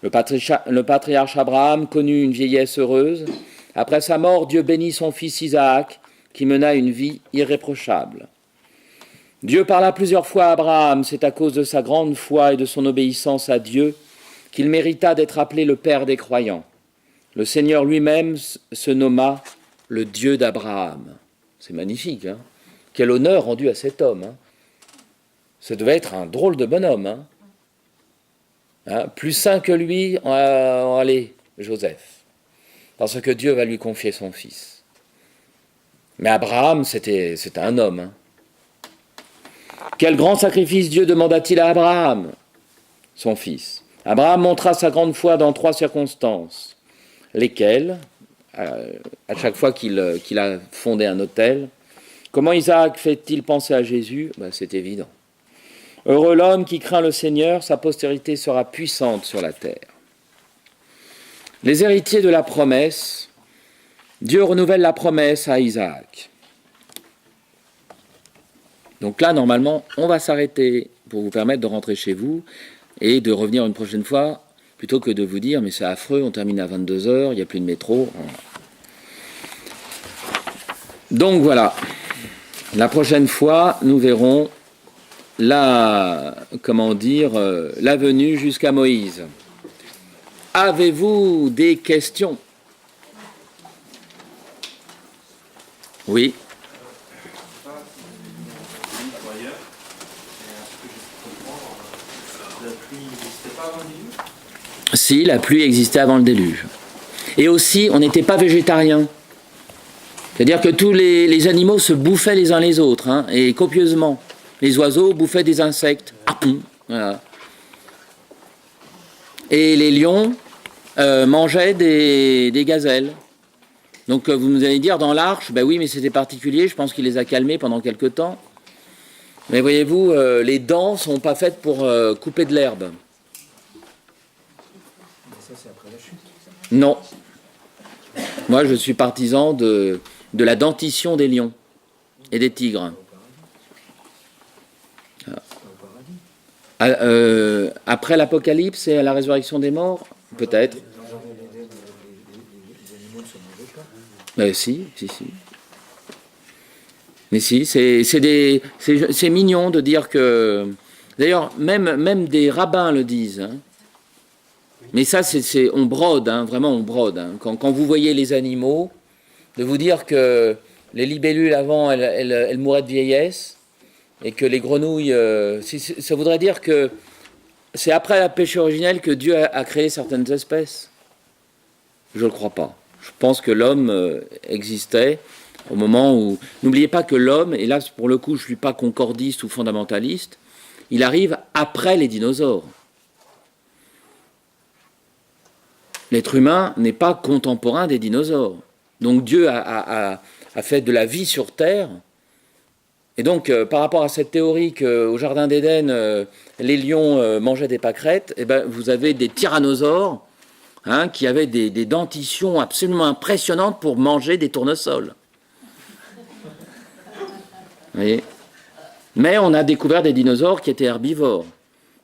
Speaker 1: Le patriarche Abraham connut une vieillesse heureuse. Après sa mort, Dieu bénit son fils Isaac, qui mena une vie irréprochable. Dieu parla plusieurs fois à Abraham, c'est à cause de sa grande foi et de son obéissance à Dieu qu'il mérita d'être appelé le Père des croyants. Le Seigneur lui-même se nomma le Dieu d'Abraham. C'est magnifique, hein? Quel honneur rendu à cet homme, hein? Ça devait être un drôle de bonhomme, hein? Hein? Plus saint que lui, allez, Joseph, parce que Dieu va lui confier son fils. Mais Abraham, c'était un homme, hein? Quel grand sacrifice Dieu demanda-t-il à Abraham, son fils? Abraham montra sa grande foi dans 3 circonstances, lesquelles, à chaque fois qu'il a fondé un autel. Comment Isaac fait-il penser à Jésus? C'est évident. Heureux l'homme qui craint le Seigneur, sa postérité sera puissante sur la terre. Les héritiers de la promesse, Dieu renouvelle la promesse à Isaac. Donc là, normalement, on va s'arrêter pour vous permettre de rentrer chez vous et de revenir une prochaine fois, plutôt que de vous dire « mais c'est affreux, on termine à 22h, il n'y a plus de métro ». Donc voilà, la prochaine fois, nous verrons la venue jusqu'à Moïse. Avez-vous des questions? Oui. Si, la pluie existait avant le déluge. Et aussi, on n'était pas végétarien. C'est-à-dire que tous les animaux se bouffaient les uns les autres, hein, et copieusement. Les oiseaux bouffaient des insectes. Voilà. Et les lions mangeaient des gazelles. Donc vous nous allez dire, dans l'arche, ben oui, mais c'était particulier, je pense qu'il les a calmés pendant quelque temps. Mais voyez-vous, les dents ne sont pas faites pour couper de l'herbe.
Speaker 2: Ça, c'est après la chute.
Speaker 1: Non. Moi, je suis partisan de la dentition des lions et des tigres. Après l'Apocalypse et la résurrection des morts, peut-être.
Speaker 2: Les animaux ne se mangeaient pas.
Speaker 1: Si. Mais si, c'est mignon de dire que... D'ailleurs, même des rabbins le disent. Hein. Mais ça, on brode, hein, vraiment on brode. Hein. Quand vous voyez les animaux, de vous dire que les libellules avant, elles mouraient de vieillesse, et que les grenouilles... ça voudrait dire que c'est après la péché originel que Dieu a créé certaines espèces. Je ne le crois pas. Je pense que l'homme existait au moment où... N'oubliez pas que l'homme, et là pour le coup je ne suis pas concordiste ou fondamentaliste, il arrive après les dinosaures. L'être humain n'est pas contemporain des dinosaures. Donc Dieu a fait de la vie sur Terre. Et donc, par rapport à cette théorie qu'au Jardin d'Éden, les lions mangeaient des pâquerettes, eh ben, vous avez des tyrannosaures qui avaient des dentitions absolument impressionnantes pour manger des tournesols. Vous voyez ? Mais on a découvert des dinosaures qui étaient herbivores.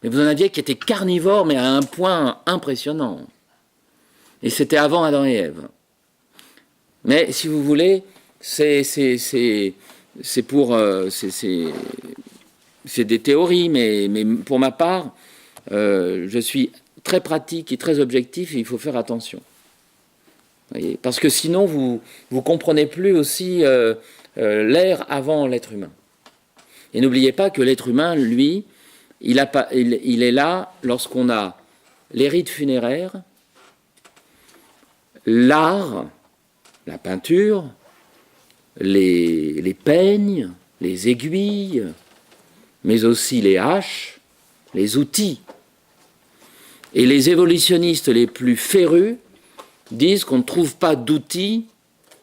Speaker 1: Mais vous en aviez qui étaient carnivores, mais à un point impressionnant. Et c'était avant Adam et Ève. Mais si vous voulez, c'est des théories, mais pour ma part, je suis très pratique et très objectif, et il faut faire attention. Vous voyez ? Parce que sinon, vous ne comprenez plus aussi l'ère avant l'être humain. Et n'oubliez pas que l'être humain, lui, il est là lorsqu'on a les rites funéraires, l'art, la peinture, les peignes, les aiguilles, mais aussi les haches, les outils. Et les évolutionnistes les plus férus disent qu'on ne trouve pas d'outils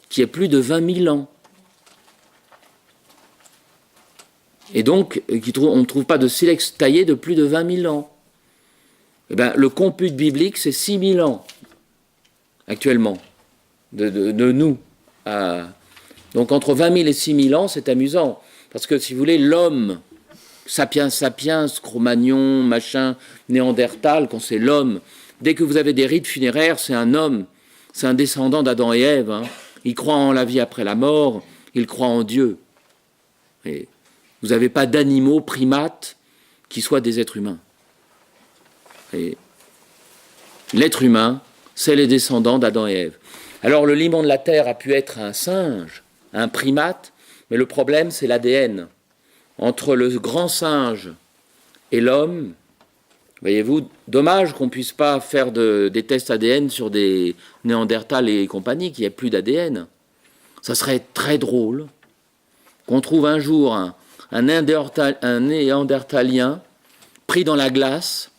Speaker 1: qui aient plus de 20 000 ans. Et donc, on ne trouve pas de silex taillé de plus de 20 000 ans. Eh bien, le compute biblique, c'est 6 000 ans, actuellement, de nous. Donc, entre 20 000 et 6 000 ans, c'est amusant. Parce que, si vous voulez, l'homme, sapiens, Cro-Magnon, machin, Néandertal, quand c'est l'homme, dès que vous avez des rites funéraires, c'est un homme, c'est un descendant d'Adam et Ève. Hein. Il croit en la vie après la mort, il croit en Dieu. Et Vous n'avez pas d'animaux, primates, qui soient des êtres humains. Et l'être humain, c'est les descendants d'Adam et Ève. Alors le limon de la terre a pu être un singe, un primate, mais le problème c'est l'ADN. Entre le grand singe et l'homme, voyez-vous, dommage qu'on ne puisse pas faire des tests ADN sur des Néandertals et compagnie, qu'il n'y ait plus d'ADN. Ça serait très drôle qu'on trouve un jour un Néandertalien pris dans la glace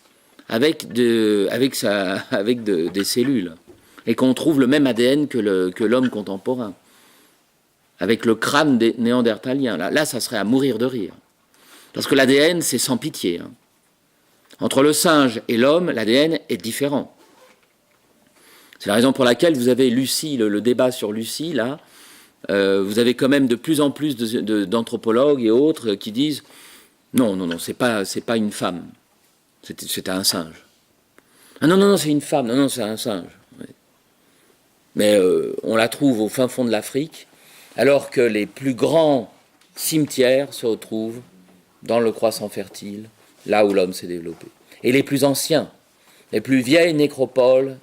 Speaker 1: avec des cellules, et qu'on trouve le même ADN que l'homme contemporain, avec le crâne des Néandertaliens. Là, ça serait à mourir de rire. Parce que l'ADN, c'est sans pitié. Entre le singe et l'homme, l'ADN est différent. C'est la raison pour laquelle vous avez Lucie, le débat sur Lucie, là. Vous avez quand même de plus en plus d'anthropologues et autres qui disent non, c'est pas une femme, c'était un singe. Ah non, c'est une femme, non, c'est un singe. Mais on la trouve au fin fond de l'Afrique, alors que les plus grands cimetières se retrouvent dans le croissant fertile, là où l'homme s'est développé. Et les plus anciens, les plus vieilles nécropoles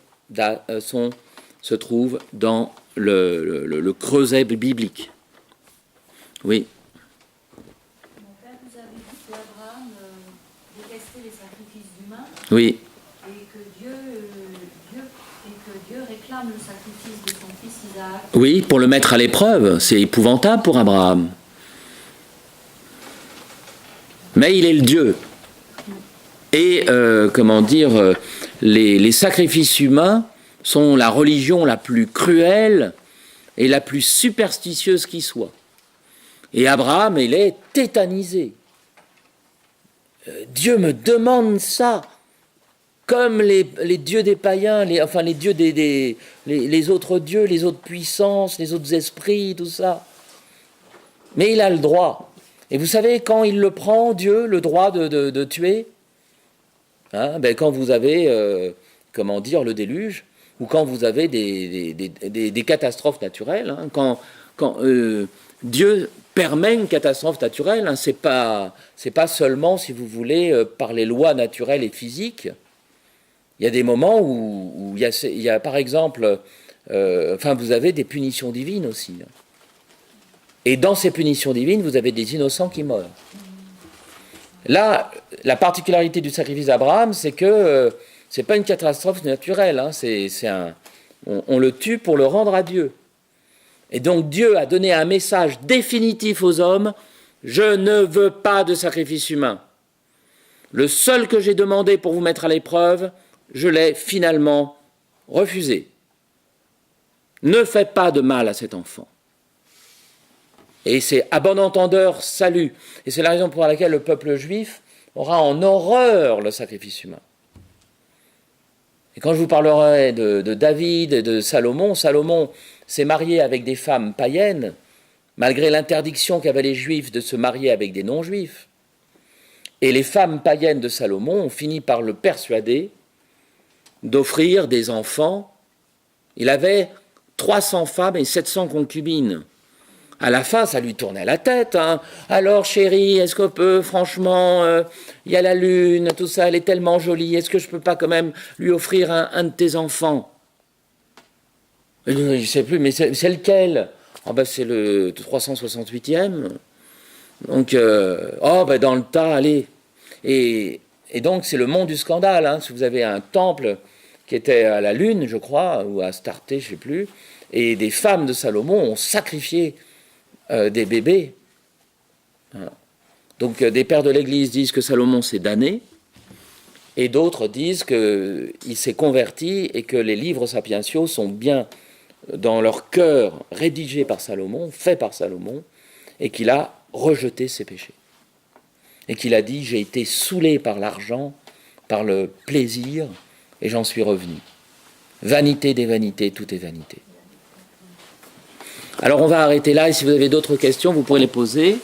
Speaker 1: se trouvent dans le creuset biblique. Oui.
Speaker 3: Mon père, vous avez dit qu'Abraham détestait les sacrifices humains.
Speaker 1: Oui.
Speaker 3: Et que Dieu réclame le sacrifice de son fils Isaac.
Speaker 1: Oui, pour le mettre à l'épreuve. C'est épouvantable pour Abraham. Mais il est le Dieu. Et, les sacrifices humains sont la religion la plus cruelle et la plus superstitieuse qui soit. Et Abraham, il est tétanisé. Dieu me demande ça, comme les dieux des païens, les dieux les autres dieux, les autres puissances, les autres esprits, tout ça. Mais il a le droit. Et vous savez, quand il le prend, Dieu, le droit de tuer, quand vous avez, le déluge, ou quand vous avez des catastrophes naturelles, quand Dieu permet une catastrophe naturelle, c'est pas seulement, si vous voulez, par les lois naturelles et physiques. Il y a des moments où il y a par exemple, vous avez des punitions divines aussi. Et dans ces punitions divines, vous avez des innocents qui meurent. Là, la particularité du sacrifice d'Abraham, c'est que c'est pas une catastrophe naturelle, on le tue pour le rendre à Dieu. Et donc Dieu a donné un message définitif aux hommes: je ne veux pas de sacrifice humain. Le seul que j'ai demandé pour vous mettre à l'épreuve, je l'ai finalement refusé. Ne faites pas de mal à cet enfant. Et c'est à bon entendeur, salut. Et c'est la raison pour laquelle le peuple juif aura en horreur le sacrifice humain. Et quand je vous parlerai de David et de Salomon, Salomon s'est marié avec des femmes païennes, malgré l'interdiction qu'avaient les juifs de se marier avec des non-juifs. Et les femmes païennes de Salomon ont fini par le persuader d'offrir des enfants. Il avait 300 femmes et 700 concubines. À la fin, ça lui tournait la tête. Alors, chérie, est-ce qu'on peut, franchement, il y a la lune, tout ça, elle est tellement jolie, est-ce que je peux pas quand même lui offrir un de tes enfants? Je ne sais plus, mais c'est lequel? C'est le 368e. Donc, dans le tas, allez. Et donc, c'est le mont du scandale. Si vous avez un temple qui était à la lune, je crois, ou à Astarté, je ne sais plus, et des femmes de Salomon ont sacrifié des bébés. Voilà. Donc des pères de l'Église disent que Salomon s'est damné, et d'autres disent qu'il s'est converti et que les livres sapientiaux sont bien dans leur cœur rédigés par Salomon, faits par Salomon, et qu'il a rejeté ses péchés. Et qu'il a dit: j'ai été saoulé par l'argent, par le plaisir, et j'en suis revenu. Vanité des vanités, tout est vanité. Alors on va arrêter là, et si vous avez d'autres questions, vous pourrez les poser.